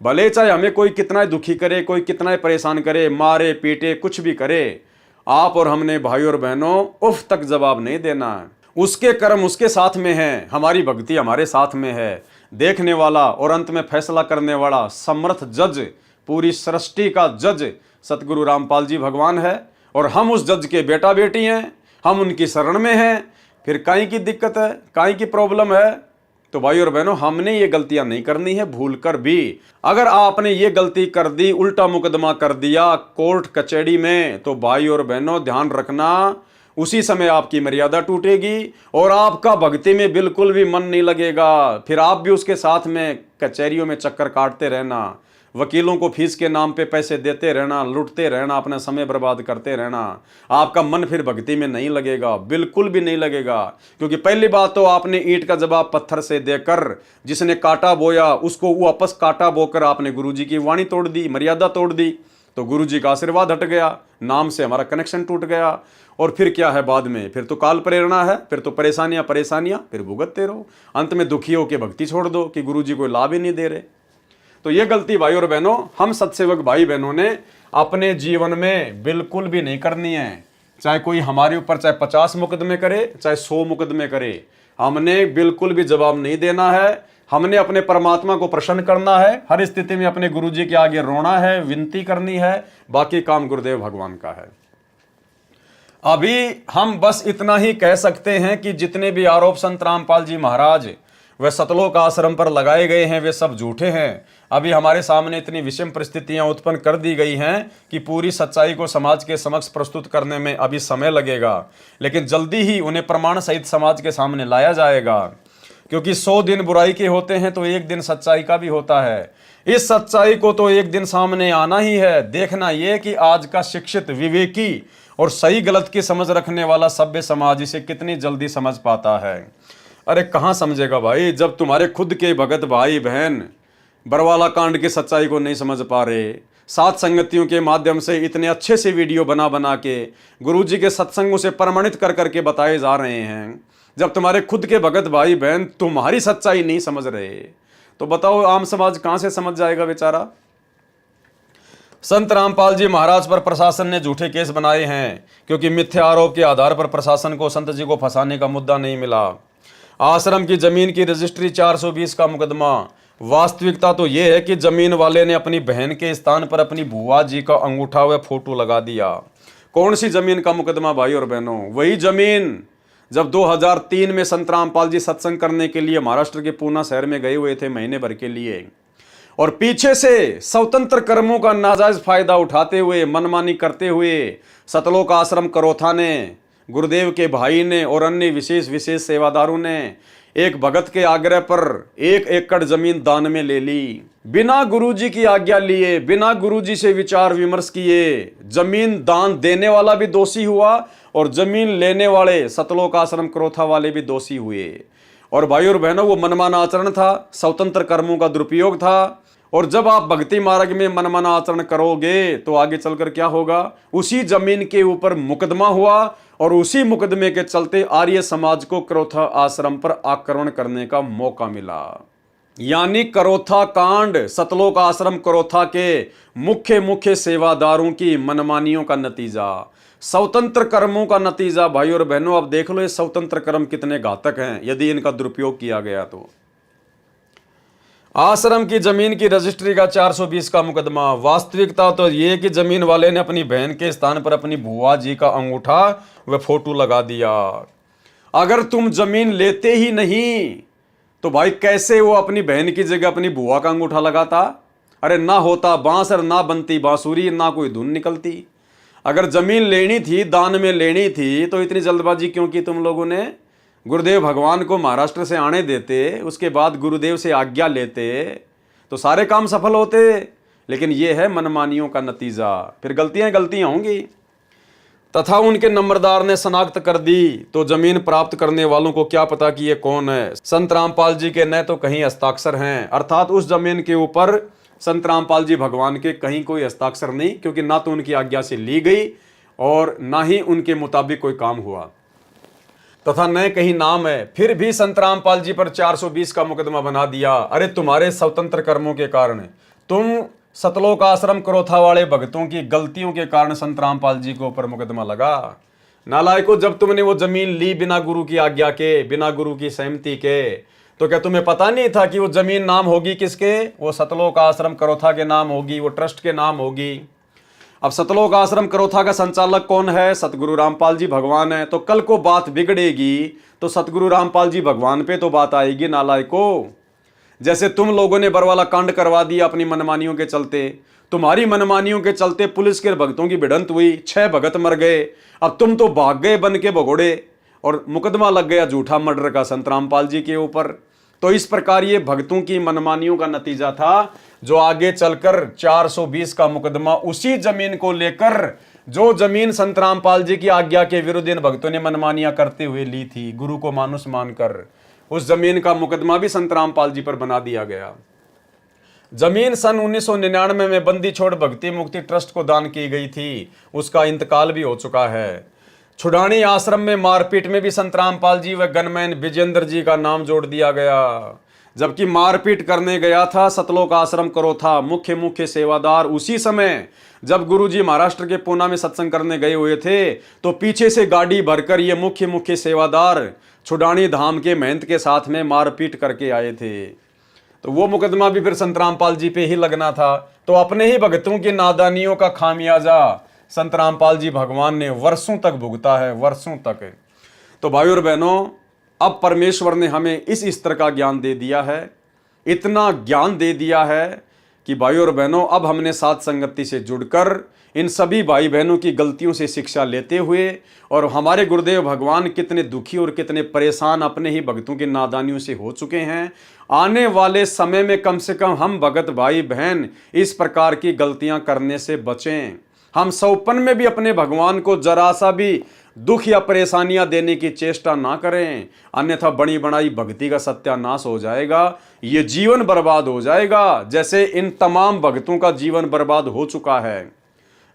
भले चाहे हमें कोई कितना दुखी करे, कोई कितना परेशान करे, मारे पीटे, कुछ भी करे, आप और हमने भाई और बहनों उफ तक जवाब नहीं देना है। उसके कर्म उसके साथ में है, हमारी भक्ति हमारे साथ में है। देखने वाला और अंत में फैसला करने वाला समर्थ जज, पूरी सृष्टि का जज सतगुरु रामपाल जी भगवान है, और हम उस जज के बेटा बेटी हैं, हम उनकी शरण में हैं। फिर काई की दिक्कत है, काई की प्रॉब्लम है? तो भाई और बहनों, हमने ये गलतियां नहीं करनी है भूल कर भी। अगर आपने ये गलती कर दी, उल्टा मुकदमा कर दिया कोर्ट कचहरी में, तो भाई और बहनों ध्यान रखना, उसी समय आपकी मर्यादा टूटेगी और आपका भक्ति में बिल्कुल भी मन नहीं लगेगा। फिर आप भी उसके साथ में कचहरियों में चक्कर काटते रहना, वकीलों को फीस के नाम पे पैसे देते रहना, लुटते रहना, अपना समय बर्बाद करते रहना। आपका मन फिर भक्ति में नहीं लगेगा, बिल्कुल भी नहीं लगेगा। क्योंकि पहली बात तो आपने ईंट का जवाब पत्थर से देकर, जिसने कांटा बोया उसको वापस कांटा बोकर आपने गुरुजी की वाणी तोड़ दी, मर्यादा तोड़ दी, तो गुरुजी का आशीर्वाद हट गया, नाम से हमारा कनेक्शन टूट गया। और फिर क्या है बाद में? फिर तो काल प्रेरणा है, फिर तो परेशानियां फिर भुगतते रहो। अंत में दुखी हो के भक्ति छोड़ दो कि गुरुजी कोई लाभ ही नहीं दे रहे। तो ये गलती भाई और बहनों, हम सत्सेवक भाई बहनों ने अपने जीवन में बिल्कुल भी नहीं करनी है। चाहे कोई हमारे ऊपर चाहे 50 मुकदमे करे, चाहे 100 मुकदमे करे, हमने बिल्कुल भी जवाब नहीं देना है। हमने अपने परमात्मा को प्रसन्न करना है, हर स्थिति में अपने गुरुजी के आगे रोना है, विनती करनी है। बाकी काम गुरुदेव भगवान का है। अभी हम बस इतना ही कह सकते हैं कि जितने भी आरोप संत रामपाल जी महाराज वे सतलोक आश्रम पर लगाए गए हैं, वे सब झूठे हैं। अभी हमारे सामने इतनी विषम परिस्थितियां उत्पन्न कर दी गई हैं कि पूरी सच्चाई को समाज के समक्ष प्रस्तुत करने में अभी समय लगेगा, लेकिन जल्दी ही उन्हें प्रमाण सहित समाज के सामने लाया जाएगा। क्योंकि 100 दिन बुराई के होते हैं तो एक दिन सच्चाई का भी होता है। इस सच्चाई को तो एक दिन सामने आना ही है। देखना यह कि आज का शिक्षित, विवेकी और सही गलत की समझ रखने वाला सभ्य समाज इसे कितनी जल्दी समझ पाता है। अरे कहाँ समझेगा भाई, जब तुम्हारे खुद के भगत भाई बहन बरवाला कांड की सच्चाई को नहीं समझ पा रहे, सात संगतियों के माध्यम से इतने अच्छे से वीडियो बना बना के गुरुजी के सत्संगों से प्रमाणित कर करके बताए जा रहे हैं, जब तुम्हारे खुद के भगत भाई बहन तुम्हारी सच्चाई नहीं समझ रहे, तो बताओ आम समाज कहाँ से समझ जाएगा बेचारा। संत रामपाल जी महाराज पर प्रशासन ने झूठे केस बनाए हैं, क्योंकि मिथ्या आरोप के आधार पर प्रशासन को संत जी को फंसाने का मुद्दा नहीं मिला। आश्रम की जमीन की रजिस्ट्री 420 का मुकदमा। वास्तविकता तो यह है कि जमीन वाले ने अपनी बहन के स्थान पर अपनी बुआ जी का अंगूठा व फोटो लगा दिया। कौन सी जमीन का मुकदमा भाई और बहनों? वही जमीन जब 2003 में संत रामपाल जी सत्संग करने के लिए महाराष्ट्र के पूना शहर में गए हुए थे महीने भर के लिए, और पीछे से स्वतंत्र कर्मों का नाजायज फायदा उठाते हुए, मनमानी करते हुए सतलोक आश्रम करोथा ने, गुरुदेव के भाई ने और अन्य विशेष सेवादारों ने एक भगत के आग्रह पर 1 एकड़ जमीन दान में ले ली, बिना गुरुजी की आज्ञा लिए, बिना गुरुजी से विचार विमर्श किए। जमीन दान देने वाला भी दोषी हुआ और जमीन लेने वाले सतलोक आश्रम क्रोथा वाले भी दोषी हुए। और भाई और बहनों, वो मनमाना आचरण था, स्वतंत्र कर्मों का दुरुपयोग था। और जब आप भक्ति मार्ग में मनमाना आचरण करोगे तो आगे चलकर क्या होगा? उसी जमीन के ऊपर मुकदमा हुआ और उसी मुकदमे के चलते आर्य समाज को क्रोथा आश्रम पर आक्रमण करने का मौका मिला। यानी क्रोथा कांड सतलोक आश्रम क्रोथा के मुख्य सेवादारों की मनमानियों का नतीजा, स्वतंत्र कर्मों का नतीजा। भाई और बहनों, अब देख लो ये स्वतंत्र कर्म कितने घातक हैं यदि इनका दुरुपयोग किया गया तो। आश्रम की जमीन की रजिस्ट्री का 420 का मुकदमा। वास्तविकता तो ये कि जमीन वाले ने अपनी बहन के स्थान पर अपनी बुआ जी का अंगूठा व फोटो लगा दिया। अगर तुम जमीन लेते ही नहीं तो भाई कैसे वो अपनी बहन की जगह अपनी बुआ का अंगूठा लगाता? अरे ना होता बांस और ना बनती बांसुरी, ना कोई धुन निकलती। अगर जमीन लेनी थी, दान में लेनी थी, तो इतनी जल्दबाजी क्यों की तुम लोगों ने? गुरुदेव भगवान को महाराष्ट्र से आने देते, उसके बाद गुरुदेव से आज्ञा लेते तो सारे काम सफल होते। लेकिन यह है मनमानियों का नतीजा। फिर गलतियां होंगी। तथा उनके नंबरदार ने शनाख्त कर दी तो जमीन प्राप्त करने वालों को क्या पता कि ये कौन है। संत रामपाल जी के न तो कहीं हस्ताक्षर हैं, अर्थात उस जमीन के ऊपर संत रामपाल जी भगवान के कहीं कोई हस्ताक्षर नहीं, क्योंकि ना तो उनकी आज्ञा से ली गई और ना ही उनके मुताबिक कोई काम हुआ, तथा न कहीं नाम है। फिर भी संत रामपाल जी पर 420 का मुकदमा बना दिया। अरे तुम्हारे स्वतंत्र कर्मों के कारण, तुम सतलोक आश्रम क्रोथा वाले भक्तों की गलतियों के कारण संत रामपाल जी के ऊपर मुकदमा लगा। नालायकों, जब तुमने वो जमीन ली बिना गुरु की आज्ञा के, बिना गुरु की सहमति के, तो क्या तुम्हें पता नहीं था कि वो जमीन नाम होगी किसके? वो सतलोक आश्रम क्रोथा के नाम होगी, वो ट्रस्ट के नाम होगी। अब सतलोक आश्रम क्रोथा का संचालक कौन है? सतगुरु रामपाल जी भगवान है। तो कल को बात बिगड़ेगी तो सतगुरु रामपाल जी भगवान पे तो बात आएगी नालायकों। जैसे तुम लोगों ने बरवाला कांड करवा दिया अपनी मनमानियों के चलते, तुम्हारी मनमानियों के चलते पुलिस के भक्तों की भिड़ंत हुई, 6 भगत मर गए। अब तुम तो भाग गए बन के भगोड़े और मुकदमा लग गया झूठा मर्डर का संत रामपाल जी के ऊपर। तो इस प्रकार ये भक्तों की मनमानियों का नतीजा था, जो आगे चलकर 420 का मुकदमा उसी जमीन को लेकर, जो जमीन संत रामपाल जी की आज्ञा के विरुद्ध इन भक्तों ने मनमानियां करते हुए ली थी, गुरु को मानुष मानकर, उस जमीन का मुकदमा भी संत रामपाल जी पर बना दिया गया। जमीन सन 1999 में बंदी छोड़ भक्ति मुक्ति ट्रस्ट को दान की गई थी, उसका इंतकाल भी हो चुका है। छुडानी आश्रम में मारपीट में भी संत रामपाल जी व गनमैन विजेंद्र जी का नाम जोड़ दिया गया, जबकि मारपीट करने गया था सतलोक आश्रम क्रोथा मुख्य सेवादार। उसी समय जब गुरुजी महाराष्ट्र के पूना में सत्संग करने गए हुए थे तो पीछे से गाड़ी भरकर ये मुख्य सेवादार छुडानी धाम के महंत के साथ में मारपीट करके आए थे। तो वो मुकदमा भी फिर संत रामपाल जी पे ही लगना था। तो अपने ही भक्तों की नादानियों का खामियाजा संत रामपाल जी भगवान ने वर्षों तक भुगता है, वर्षों तक। तो भाइयों और बहनों, अब परमेश्वर ने हमें इस स्तर का ज्ञान दे दिया है, इतना ज्ञान दे दिया है कि भाइयों और बहनों, अब हमने साथ संगति से जुड़कर इन सभी भाई बहनों की गलतियों से शिक्षा लेते हुए, और हमारे गुरुदेव भगवान कितने दुखी और कितने परेशान अपने ही भक्तों की नादानियों से हो चुके हैं, आने वाले समय में कम से कम हम भगत भाई बहन इस प्रकार की गलतियां करने से बचें। हम सौपन में भी अपने भगवान को जरा सा भी दुख या परेशानियां देने की चेष्टा ना करें, अन्यथा बड़ी बनाई भक्ति का सत्यानाश हो जाएगा, ये जीवन बर्बाद हो जाएगा, जैसे इन तमाम भक्तों का जीवन बर्बाद हो चुका है।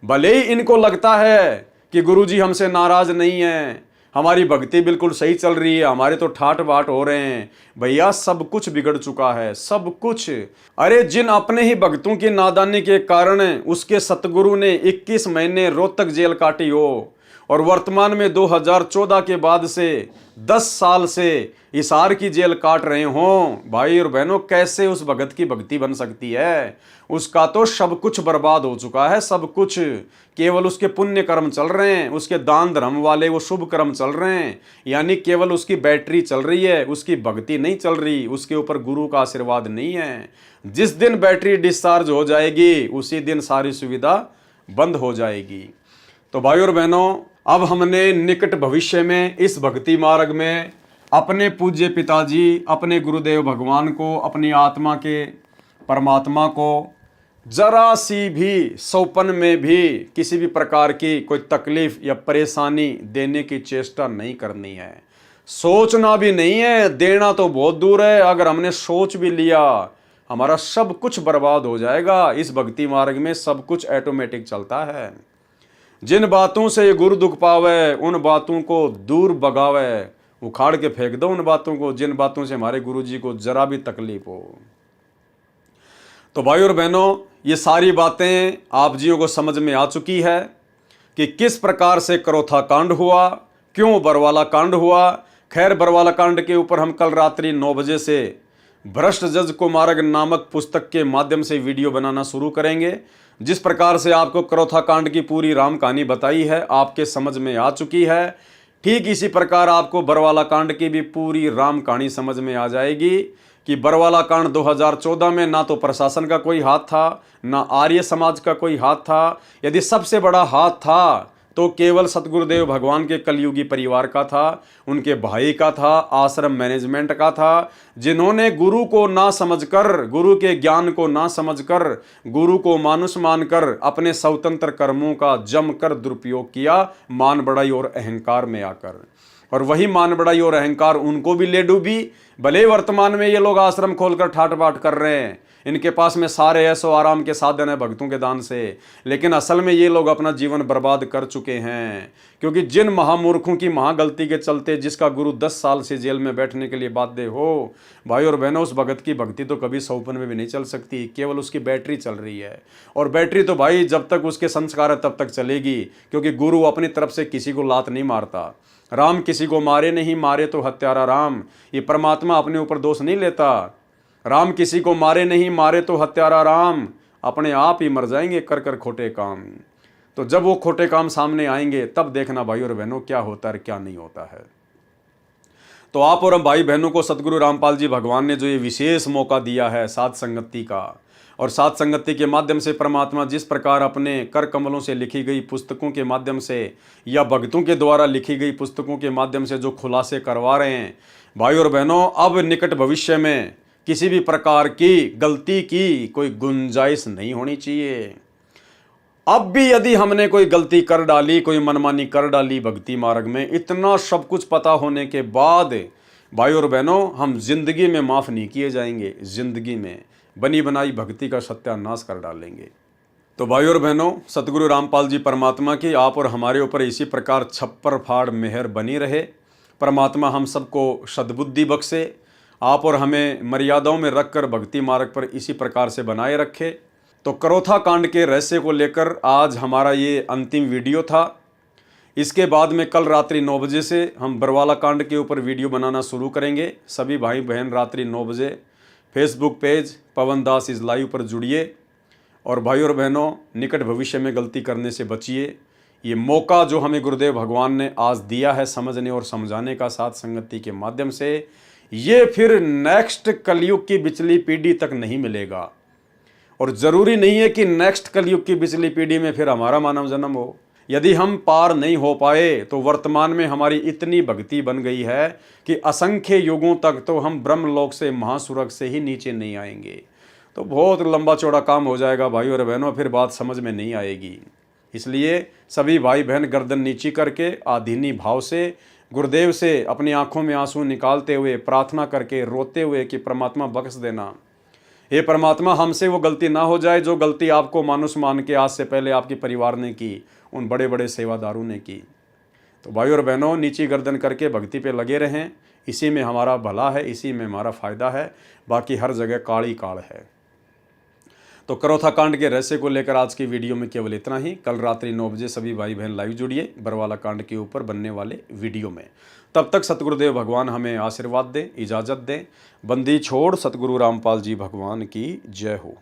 भले ही इनको लगता है कि गुरुजी हमसे नाराज नहीं है, हमारी भक्ति बिल्कुल सही चल रही है, हमारे तो ठाट बाट हो रहे हैं। भैया, सब कुछ बिगड़ चुका है, सब कुछ। अरे जिन अपने ही भक्तों की नादानी के कारण उसके सतगुरु ने 21 महीने रोहतक जेल काटी हो, और वर्तमान में 2014 के बाद से 10 साल से हिसार की जेल काट रहे हों, भाई और बहनों, कैसे उस भगत की भक्ति बन सकती है? उसका तो सब कुछ बर्बाद हो चुका है, सब कुछ। केवल उसके पुण्य कर्म चल रहे हैं, उसके दान धर्म वाले वो शुभ कर्म चल रहे हैं, यानी केवल उसकी बैटरी चल रही है, उसकी भक्ति नहीं चल रही, उसके ऊपर गुरु का आशीर्वाद नहीं है। जिस दिन बैटरी डिस्चार्ज हो जाएगी उसी दिन सारी सुविधा बंद हो जाएगी। तो भाई और बहनों, अब हमने निकट भविष्य में इस भक्ति मार्ग में अपने पूज्य पिताजी, अपने गुरुदेव भगवान को, अपनी आत्मा के परमात्मा को जरा सी भी सौपन में भी किसी भी प्रकार की कोई तकलीफ या परेशानी देने की चेष्टा नहीं करनी है। सोचना भी नहीं है, देना तो बहुत दूर है। अगर हमने सोच भी लिया, हमारा सब कुछ बर्बाद हो जाएगा। इस भक्ति मार्ग में सब कुछ ऑटोमेटिक चलता है। जिन बातों से ये गुरु दुख पावे, उन बातों को दूर भगावे, उखाड़ के फेंक दो उन बातों को जिन बातों से हमारे गुरु जी को जरा भी तकलीफ हो। तो भाई और बहनों, ये सारी बातें आप जियों को समझ में आ चुकी है कि किस प्रकार से करोथा कांड हुआ, क्यों बरवाला कांड हुआ। खैर, बरवाला कांड के ऊपर हम कल रात्रि 9 बजे से भ्रष्ट जज को मार्ग नामक पुस्तक के माध्यम से वीडियो बनाना शुरू करेंगे। जिस प्रकार से आपको करोथा कांड की पूरी राम कहानी बताई है, आपके समझ में आ चुकी है, ठीक इसी प्रकार आपको बरवाला कांड की भी पूरी राम कहानी समझ में आ जाएगी कि बरवाला कांड 2014 में ना तो प्रशासन का कोई हाथ था, ना आर्य समाज का कोई हाथ था। यदि सबसे बड़ा हाथ था तो केवल सतगुरुदेव भगवान के कलयुगी परिवार का था, उनके भाई का था, आश्रम मैनेजमेंट का था, जिन्होंने गुरु को ना समझकर, गुरु के ज्ञान को ना समझकर, गुरु को मानुष मानकर अपने स्वतंत्र कर्मों का जमकर दुरुपयोग किया, मान बढ़ाई और अहंकार में आकर। और वही मान बढ़ाई और अहंकार उनको भी ले डूबी। भले वर्तमान में ये लोग आश्रम खोलकर ठाट बाट कर रहे हैं, इनके पास में सारे ऐसो आराम के साधन है भक्तों के दान से, लेकिन असल में ये लोग अपना जीवन बर्बाद कर चुके हैं। क्योंकि जिन महामूर्खों की महागलती के चलते जिसका गुरु 10 साल से जेल में बैठने के लिए बाध्य हो, भाई और बहनों, उस भगत की भक्ति तो कभी सौपन में भी नहीं चल सकती, केवल उसकी बैटरी चल रही है। और बैटरी तो भाई जब तक उसके संस्कार है तब तक चलेगी, क्योंकि गुरु अपनी तरफ से किसी को लात नहीं मारता। राम किसी को मारे नहीं, मारे तो हत्यारा राम। ये परमात्मा अपने ऊपर दोष नहीं लेता। राम किसी को मारे नहीं, मारे तो हत्यारा राम। अपने आप ही मर जाएंगे कर कर खोटे काम। तो जब वो खोटे काम सामने आएंगे तब देखना भाई और बहनों क्या होता है क्या नहीं होता है। तो आप और हम भाई बहनों को सतगुरु रामपाल जी भगवान ने जो ये विशेष मौका दिया है साध संगति का, और साध संगति के माध्यम से परमात्मा जिस प्रकार अपने कर कमलों से लिखी गई पुस्तकों के माध्यम से या भक्तों के द्वारा लिखी गई पुस्तकों के माध्यम से जो खुलासे करवा रहे हैं, भाई और बहनों, अब निकट भविष्य में किसी भी प्रकार की गलती की कोई गुंजाइश नहीं होनी चाहिए। अब भी यदि हमने कोई गलती कर डाली, कोई मनमानी कर डाली भक्ति मार्ग में, इतना सब कुछ पता होने के बाद भाई और बहनों, हम जिंदगी में माफ़ नहीं किए जाएंगे। जिंदगी में बनी बनाई भक्ति का सत्यानाश कर डालेंगे। तो भाई और बहनों, सतगुरु रामपाल जी परमात्मा की आप और हमारे ऊपर इसी प्रकार छप्पर फाड़ मेहर बनी रहे। परमात्मा हम सबको सद्बुद्धि बख्शे, आप और हमें मर्यादाओं में रखकर भक्ति मार्ग पर इसी प्रकार से बनाए रखे। तो करोथा कांड के रहस्य को लेकर आज हमारा ये अंतिम वीडियो था। इसके बाद में कल रात्रि 9 बजे से हम बरवाला कांड के ऊपर वीडियो बनाना शुरू करेंगे। सभी भाई बहन रात्रि 9 बजे Facebook page Pawan Das is live पर जुड़िए। और भाई और बहनों, निकट भविष्य में गलती करने से बचिए। ये मौका जो हमें गुरुदेव भगवान ने आज दिया है समझने और समझाने का साथ संगति के माध्यम से, ये फिर नेक्स्ट कलयुग की पिछली पीढ़ी तक नहीं मिलेगा। और ज़रूरी नहीं है कि नेक्स्ट कलयुग की पिछली पीढ़ी में फिर हमारा मानव जन्म हो। यदि हम पार नहीं हो पाए तो वर्तमान में हमारी इतनी भक्ति बन गई है कि असंख्य युगों तक तो हम ब्रह्मलोक से महासुरग से ही नीचे नहीं आएंगे। तो बहुत लंबा चौड़ा काम हो जाएगा भाई और बहनों, फिर बात समझ में नहीं आएगी। इसलिए सभी भाई बहन गर्दन नीची करके आधीनी भाव से गुरुदेव से अपनी आंखों में आंसू निकालते हुए प्रार्थना करके रोते हुए कि परमात्मा बख्श देना, हे परमात्मा, हमसे वो गलती ना हो जाए जो गलती आपको मानुष मान के आज से पहले आपके परिवार ने की, उन बड़े बड़े सेवादारों ने की। तो भाई और बहनों, नीची गर्दन करके भक्ति पे लगे रहें। इसी में हमारा भला है, इसी में हमारा फ़ायदा है। बाकी हर जगह काली काल है। तो करोथा कांड के रहस्य को लेकर आज की वीडियो में केवल इतना ही। कल रात्रि 9 बजे सभी भाई बहन लाइव जुड़िए बरवाला कांड के ऊपर बनने वाले वीडियो में। तब तक सतगुरुदेव भगवान हमें आशीर्वाद दें, इजाज़त दें। बंदी छोड़ सतगुरु रामपाल जी भगवान की जय हो।